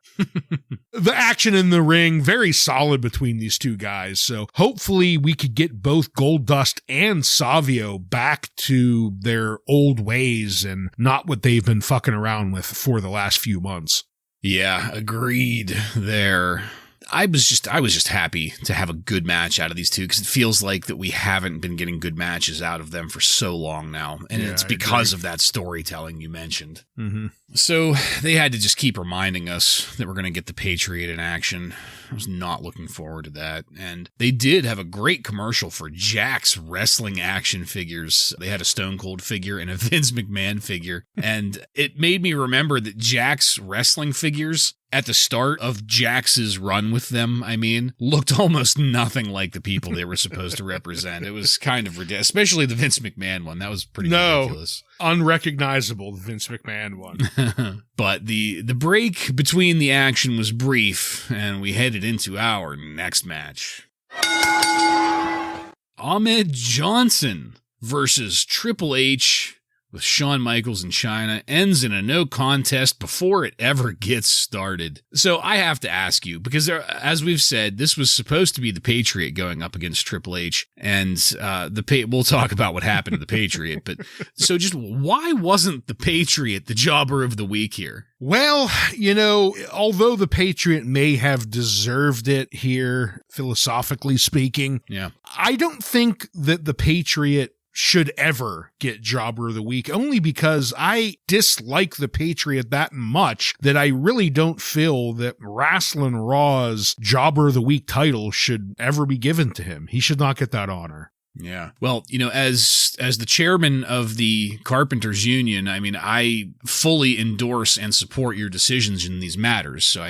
The action in the ring, very solid between these two guys. So hopefully we could get both Goldust and Savio back to their old ways and not what they've been fucking around with for the last few months. Yeah, agreed there. I was just happy to have a good match out of these two because it feels like that we haven't been getting good matches out of them for so long now. And it's because of that storytelling you mentioned. Mm-hmm. So they had to just keep reminding us that we're going to get the Patriot in action. I was not looking forward to that. And they did have a great commercial for Jack's wrestling action figures. They had a Stone Cold figure and a Vince McMahon figure. And it made me remember that Jack's wrestling figures at the start of Jax's run with them, looked almost nothing like the people they were supposed to represent. It was kind of ridiculous, especially the Vince McMahon one. That was pretty ridiculous. Unrecognizable, the Vince McMahon one. But the break between the action was brief, and we headed into our next match. Ahmed Johnson versus Triple H with Shawn Michaels and China ends in a no contest before it ever gets started. So I have to ask you, because as we've said, this was supposed to be the Patriot going up against Triple H, and we'll talk about what happened to the Patriot, but so just why wasn't the Patriot the jobber of the week here? Well, although the Patriot may have deserved it here, philosophically speaking, I don't think that the Patriot should ever get Jobber of the Week, only because I dislike the Patriot that much that I really don't feel that Wrasslin Raw's Jobber of the Week title should ever be given to him. He should not get that honor. Yeah. Well, as the chairman of the Carpenters Union, I fully endorse and support your decisions in these matters. So,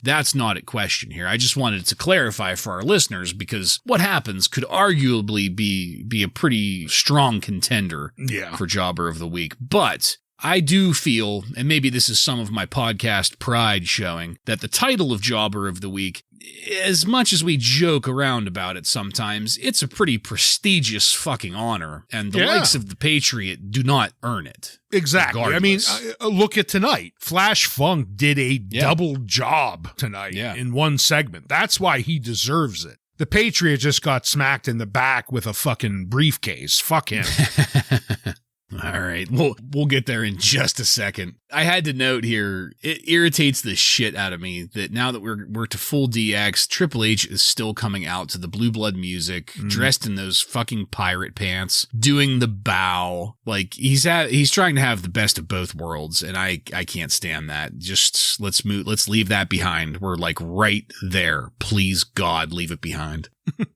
that's not at question here. I just wanted to clarify for our listeners, because what happens could arguably be a pretty strong contender for Jobber of the Week. But I do feel, and maybe this is some of my podcast pride showing, that the title of Jobber of the Week, as much as we joke around about it sometimes, it's a pretty prestigious fucking honor, and the likes of the Patriot do not earn it. Exactly. Regardless. I mean, look at tonight. Flash Funk did a double job tonight in one segment. That's why he deserves it. The Patriot just got smacked in the back with a fucking briefcase. Fuck him. All right, we'll get there in just a second. I had to note here, it irritates the shit out of me that now that we're to full DX, Triple H is still coming out to the Blue Blood music, dressed in those fucking pirate pants, doing the bow. Like, he's trying to have the best of both worlds, and I can't stand that. Just let's leave that behind. We're like right there. Please God, leave it behind.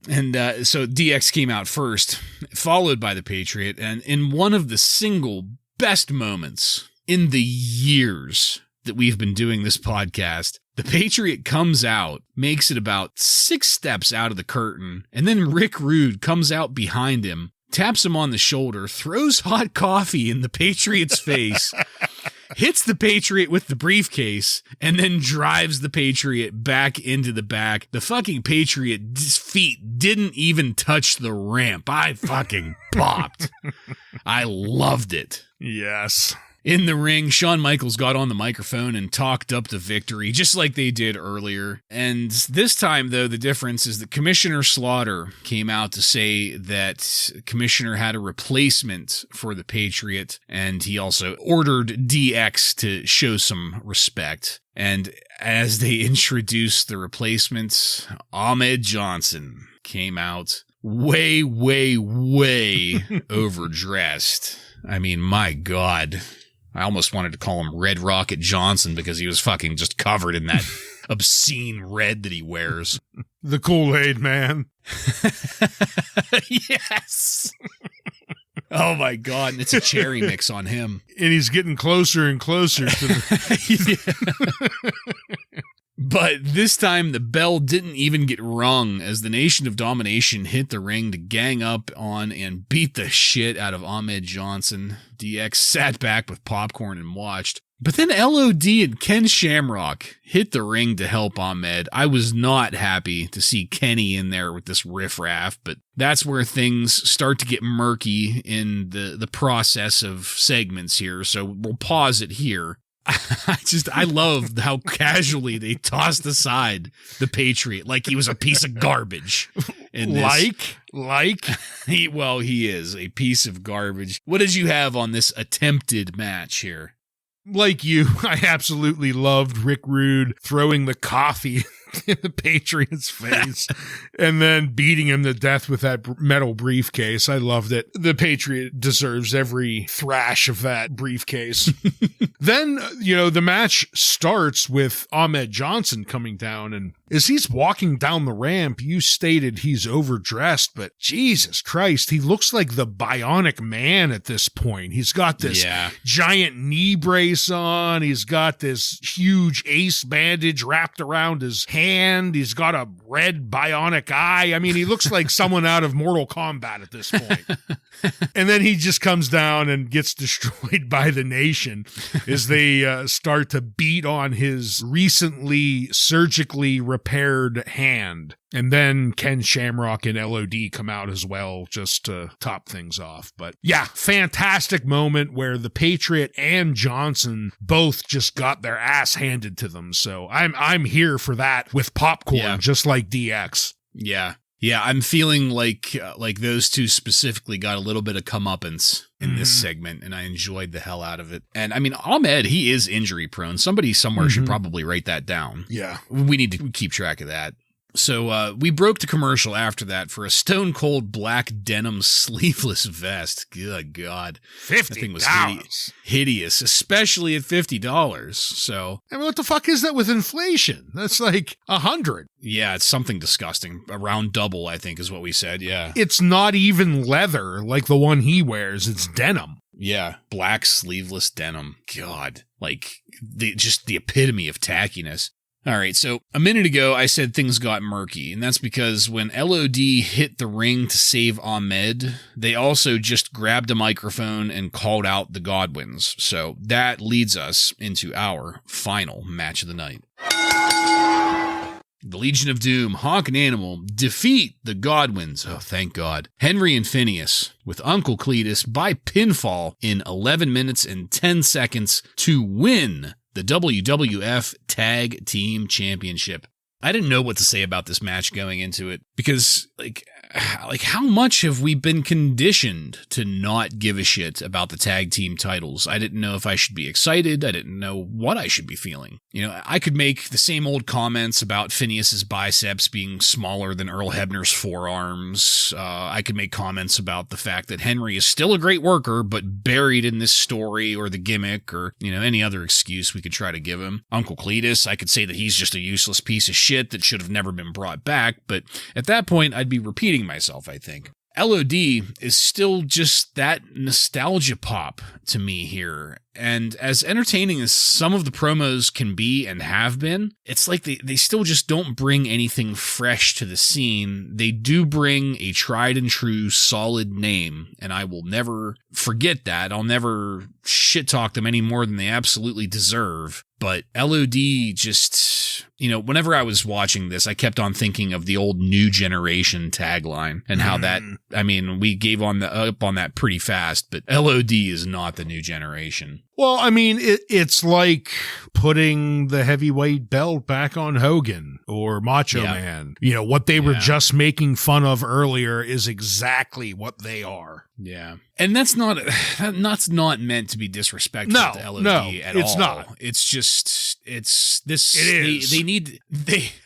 And so DX came out first, followed by the Patriot, and in one of the single best moments in the years that we've been doing this podcast, the Patriot comes out, makes it about 6 steps out of the curtain, and then Rick Rude comes out behind him, taps him on the shoulder, throws hot coffee in the Patriot's face, hits the Patriot with the briefcase, and then drives the Patriot back into the back. The fucking Patriot's feet didn't even touch the ramp. I fucking popped. I loved it. Yes. In the ring, Shawn Michaels got on the microphone and talked up the victory, just like they did earlier. And this time, though, the difference is that Commissioner Slaughter came out to say that Commissioner had a replacement for the Patriot, and he also ordered DX to show some respect. And as they introduced the replacement, Ahmed Johnson came out way, way, way overdressed. I mean, my God. I almost wanted to call him Red Rocket Johnson because he was fucking just covered in that obscene red that he wears. The Kool-Aid man. Yes. Oh my God. And it's a cherry mix on him. And he's getting closer and closer to the... But this time, the bell didn't even get rung as the Nation of Domination hit the ring to gang up on and beat the shit out of Ahmed Johnson. DX sat back with popcorn and watched. But then LOD and Ken Shamrock hit the ring to help Ahmed. I was not happy to see Kenny in there with this riffraff, but that's where things start to get murky in the process of segments here, so we'll pause it here. I love how casually they tossed aside the Patriot like he was a piece of garbage. In this. He is a piece of garbage. What did you have on this attempted match here? Like you, I absolutely loved Rick Rude throwing the coffee in the Patriot's face and then beating him to death with that metal briefcase. I loved it. The Patriot deserves every thrash of that briefcase. Then, the match starts with Ahmed Johnson coming down, and as he's walking down the ramp, you stated he's overdressed, but Jesus Christ, he looks like the Bionic Man at this point. He's got this giant knee brace on. He's got this huge ace bandage wrapped around his hand. He's got a red bionic eye. I mean, he looks like someone out of Mortal Kombat at this point. And then he just comes down and gets destroyed by the Nation as they start to beat on his recently surgically repaired hand. And then Ken Shamrock and LOD come out as well just to top things off. But yeah, fantastic moment where the Patriot and Johnson both just got their ass handed to them. So I'm here for that with popcorn, just like DX. Yeah. Yeah, I'm feeling like those two specifically got a little bit of comeuppance in this segment, and I enjoyed the hell out of it. And I mean, Ahmed, he is injury prone. Somebody somewhere should probably write that down. Yeah. We need to keep track of that. So we broke to commercial after that for a stone cold black denim sleeveless vest. Good God. $50. That thing was hideous, especially at $50. So, I mean, what the fuck is that with inflation? That's like $100. Yeah, it's something disgusting. Around double, I think, is what we said. Yeah. It's not even leather like the one he wears. It's denim. Yeah, black sleeveless denim. God, like just the epitome of tackiness. All right, so a minute ago, I said things got murky, and that's because when LOD hit the ring to save Ahmed, they also just grabbed a microphone and called out the Godwins. So that leads us into our final match of the night. The Legion of Doom, Hawk and Animal, defeat the Godwins, oh thank God, Henry and Phineas, with Uncle Cletus by pinfall in 11 minutes and 10 seconds to win the WWF Tag Team Championship. I didn't know what to say about this match going into it because, like how much have we been conditioned to not give a shit about the tag team titles? I didn't know if I should be excited. I didn't know what I should be feeling. You know, I could make the same old comments about Phineas's biceps being smaller than Earl Hebner's forearms. I could make comments about the fact that Henry is still a great worker, but buried in this story or the gimmick or, you know, any other excuse we could try to give him. Uncle Cletus, I could say that he's just a useless piece of shit that should have never been brought back, but at that point, I'd be repeating myself, I think. LOD is still just that nostalgia pop to me here. And as entertaining as some of the promos can be and have been, it's like they still just don't bring anything fresh to the scene. They do bring a tried and true solid name, and I will never forget that. I'll never shit talk them any more than they absolutely deserve. But LOD just, you know, whenever I was watching this, I kept on thinking of the old New Generation tagline and how that, I mean, we gave up on that pretty fast, but LOD is not the New Generation. Well, I mean, it's like putting the heavyweight belt back on Hogan or Macho Man. You know, what they were just making fun of earlier is exactly what they are. Yeah. And that's not meant to be disrespectful to LOD at all. It's not. It's just, it's this. It is.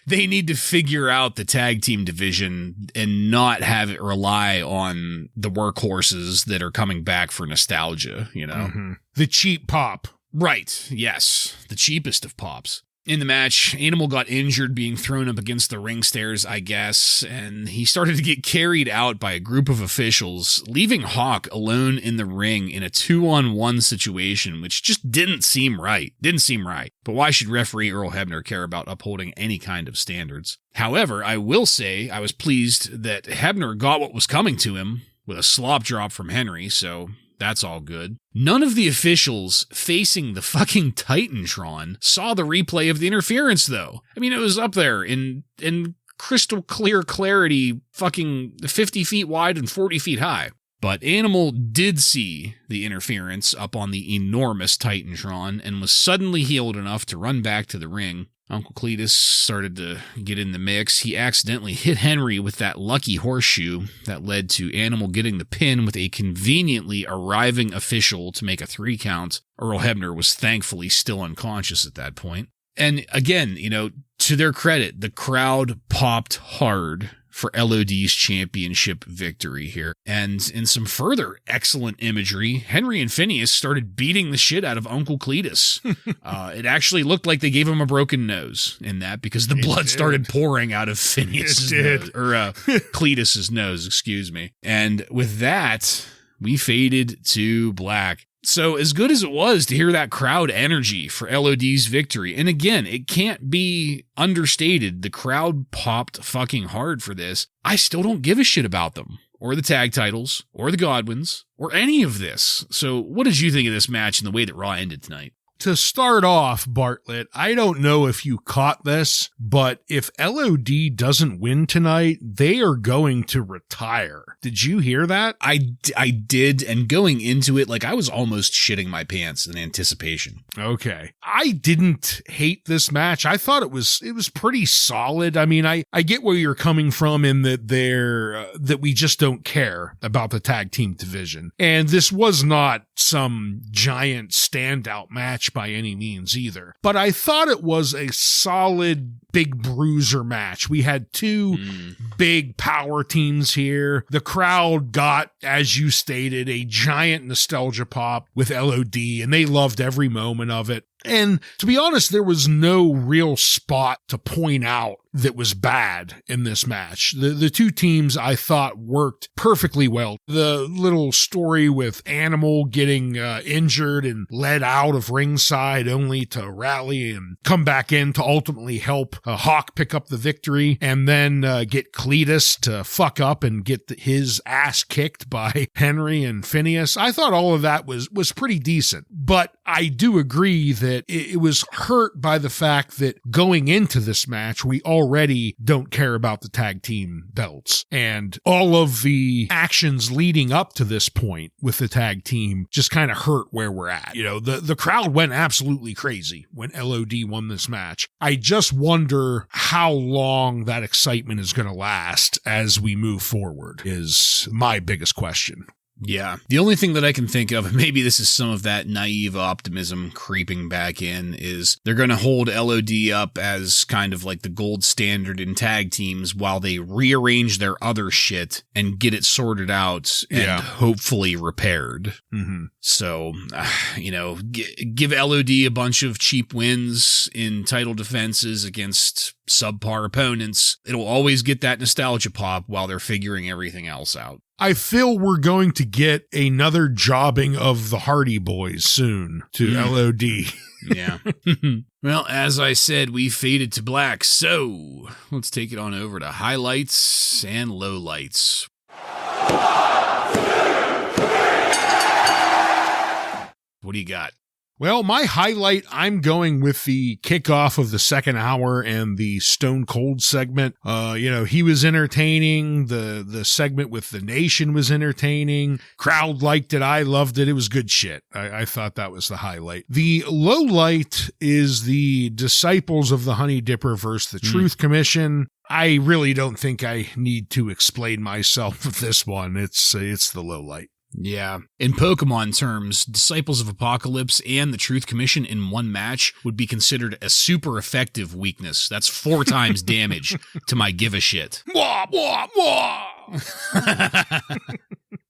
They need to figure out the tag team division and not have it rely on the workhorses that are coming back for nostalgia, you know? Mm-hmm. The cheap pop. Right. Yes. The cheapest of pops. In the match, Animal got injured being thrown up against the ring stairs, I guess, and he started to get carried out by a group of officials, leaving Hawk alone in the ring in a 2-on-1 situation, which just didn't seem right. But why should referee Earl Hebner care about upholding any kind of standards? However, I will say I was pleased that Hebner got what was coming to him with a slop drop from Henry, so that's all good. None of the officials facing the fucking Titantron saw the replay of the interference, though. I mean, it was up there in crystal clear clarity, fucking 50 feet wide and 40 feet high. But Animal did see the interference up on the enormous Titantron and was suddenly healed enough to run back to the ring. Uncle Cletus started to get in the mix. He accidentally hit Henry with that lucky horseshoe that led to Animal getting the pin with a conveniently arriving official to make a 3 count. Earl Hebner was thankfully still unconscious at that point. And again, you know, to their credit, the crowd popped hard for LOD's championship victory here. And in some further excellent imagery, Henry and Phineas started beating the shit out of Uncle Cletus. It actually looked like they gave him a broken nose in that because the blood started pouring out of Phineas's nose, or Cletus's nose, excuse me. And with that, we faded to black. So as good as it was to hear that crowd energy for LOD's victory, and again, it can't be understated, the crowd popped fucking hard for this, I still don't give a shit about them, or the tag titles, or the Godwins, or any of this. So what did you think of this match and the way that Raw ended tonight? To start off, Bartlett, I don't know if you caught this, but if LOD doesn't win tonight, they are going to retire. Did you hear that? I did, and going into it, like I was almost shitting my pants in anticipation. Okay. I didn't hate this match. I thought it was pretty solid. I mean, I get where you're coming from in that that we just don't care about the tag team division. And this was not some giant standout match by any means either. But I thought it was a solid big bruiser match. We had two big power teams here. The crowd got, as you stated, a giant nostalgia pop with LOD, and they loved every moment of it. And to be honest, there was no real spot to point out that was bad in this match. The two teams I thought worked perfectly well. The little story with Animal getting injured and led out of ringside only to rally and come back in to ultimately help Hawk pick up the victory, and then get Cletus to fuck up and get his ass kicked by Henry and Phineas. I thought all of that was pretty decent, but I do agree that it was hurt by the fact that going into this match, we already don't care about the tag team belts. And all of the actions leading up to this point with the tag team just kind of hurt where we're at. You know, the crowd went absolutely crazy when LOD won this match. I just wonder how long that excitement is going to last as we move forward is my biggest question. Yeah. The only thing that I can think of, and maybe this is some of that naive optimism creeping back in, is they're going to hold LOD up as kind of like the gold standard in tag teams while they rearrange their other shit and get it sorted out and hopefully repaired. Mm-hmm. So, give LOD a bunch of cheap wins in title defenses against subpar opponents. It'll always get that nostalgia pop while they're figuring everything else out. I feel we're going to get another jobbing of the Hardy Boys soon to LOD. Yeah. Well, as I said, we faded to black, so let's take it on over to highlights and lowlights. What do you got? Well, my highlight, I'm going with the kickoff of the second hour and the Stone Cold segment. He was entertaining. The segment with the Nation was entertaining. Crowd liked it. I loved it. It was good shit. I thought that was the highlight. The low light is the Disciples of the Honey Dipper versus the Truth Commission. I really don't think I need to explain myself with this one. It's the low light. Yeah. In Pokemon terms, Disciples of Apocalypse and the Truth Commission in one match would be considered a super effective weakness. That's 4 times damage to my give a shit. Wah, wah, wah.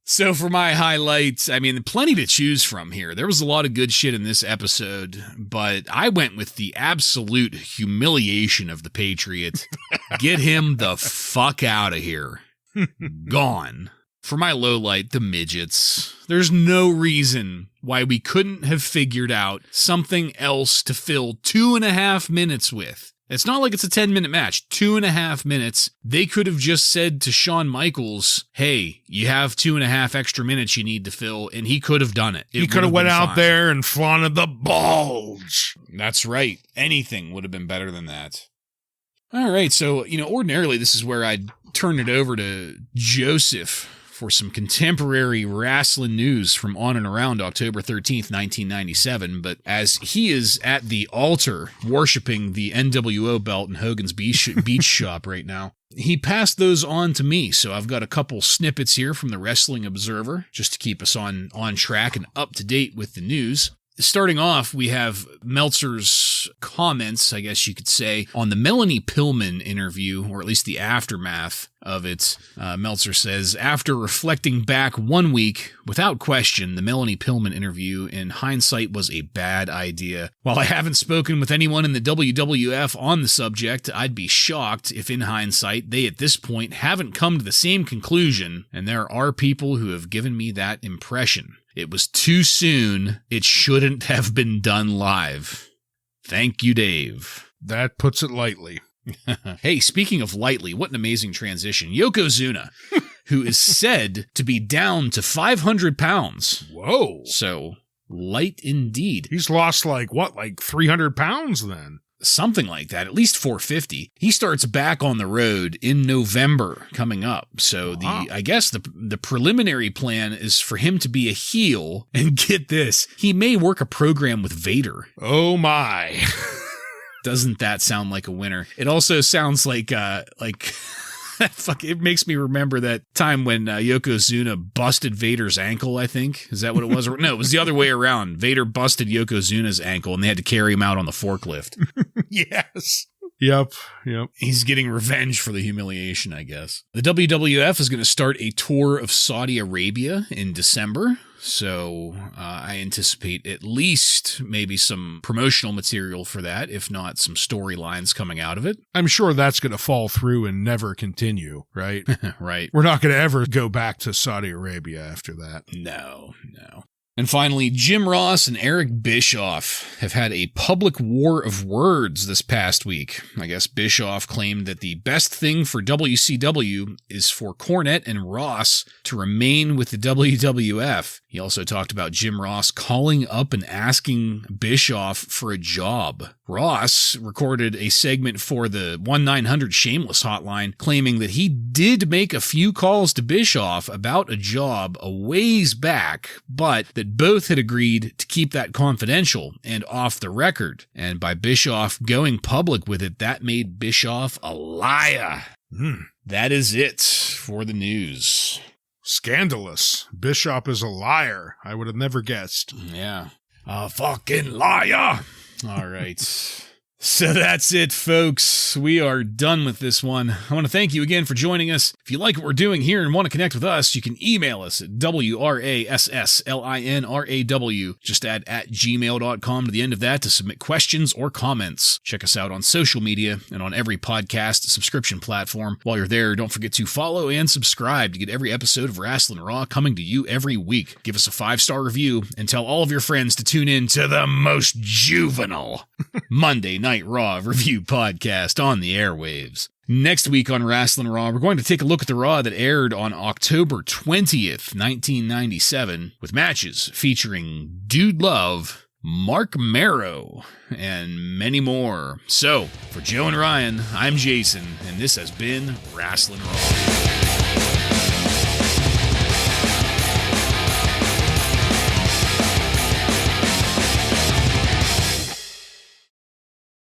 So for my highlights, I mean, plenty to choose from here. There was a lot of good shit in this episode, but I went with the absolute humiliation of the Patriot. Get him the fuck out of here. Gone. For my low light, the midgets. There's no reason why we couldn't have figured out something else to fill 2.5 minutes with. It's not like it's a 10-minute match. 2.5 minutes. They could have just said to Shawn Michaels, hey, you have 2.5 extra minutes you need to fill, and he could have done it. He could have went out there and flaunted the bulge. That's right. Anything would have been better than that. All right, so, ordinarily this is where I'd turn it over to Joseph for some contemporary wrestling news from on and around October 13th, 1997. But as he is at the altar worshiping the NWO belt in Hogan's Beach Shop right now, he passed those on to me. So I've got a couple snippets here from the Wrestling Observer just to keep us on track and up to date with the news. Starting off, we have Meltzer's comments, I guess you could say, on the Melanie Pillman interview, or at least the aftermath of it. Meltzer says, after reflecting back 1 week, without question, the Melanie Pillman interview in hindsight was a bad idea. While I haven't spoken with anyone in the WWF on the subject, I'd be shocked if in hindsight they at this point haven't come to the same conclusion, and there are people who have given me that impression. It was too soon. It shouldn't have been done live. Thank you, Dave. That puts it lightly. Hey, speaking of lightly, what an amazing transition. Yokozuna, who is said to be down to 500 pounds. Whoa. So, light indeed. He's lost like 300 pounds then? Something like that, at least 450. He starts back on the road in November coming up. So I guess the preliminary plan is for him to be a heel. And get this, he may work a program with Vader. Oh my. Doesn't that sound like a winner? It also sounds like it makes me remember that time when Yokozuna busted Vader's ankle, I think. Is that what it was? No, it was the other way around. Vader busted Yokozuna's ankle, and they had to carry him out on the forklift. Yes. Yep. He's getting revenge for the humiliation, I guess. The WWF is going to start a tour of Saudi Arabia in December. So I anticipate at least maybe some promotional material for that, if not some storylines coming out of it. I'm sure that's going to fall through and never continue, right? Right. We're not going to ever go back to Saudi Arabia after that. No. And finally, Jim Ross and Eric Bischoff have had a public war of words this past week. I guess Bischoff claimed that the best thing for WCW is for Cornette and Ross to remain with the WWF. He also talked about Jim Ross calling up and asking Bischoff for a job. Ross recorded a segment for the 1-900 Shameless hotline claiming that he did make a few calls to Bischoff about a job a ways back, but that both had agreed to keep that confidential and off the record. And by Bischoff going public with it, that made Bischoff a liar. That is it for the news. Scandalous. Bischoff is a liar. I would have never guessed. Yeah. A fucking liar. All right. So that's it, folks. We are done with this one. I want to thank you again for joining us. If you like what we're doing here and want to connect with us, you can email us at WRASSLINRAW. Just add @gmail.com to the end of that to submit questions or comments. Check us out on social media and on every podcast subscription platform. While you're there, don't forget to follow and subscribe to get every episode of Wrasslin Raw coming to you every week. Give us a 5-star review and tell all of your friends to tune in to the most juvenile Monday Night Raw review podcast on the airwaves. Next week on Wrasslin Raw, we're going to take a look at the Raw that aired on October 20th, 1997, with matches featuring Dude Love, Mark Marrow, and many more. So, for Joe and Ryan, I'm Jason, and this has been Wrasslin Raw.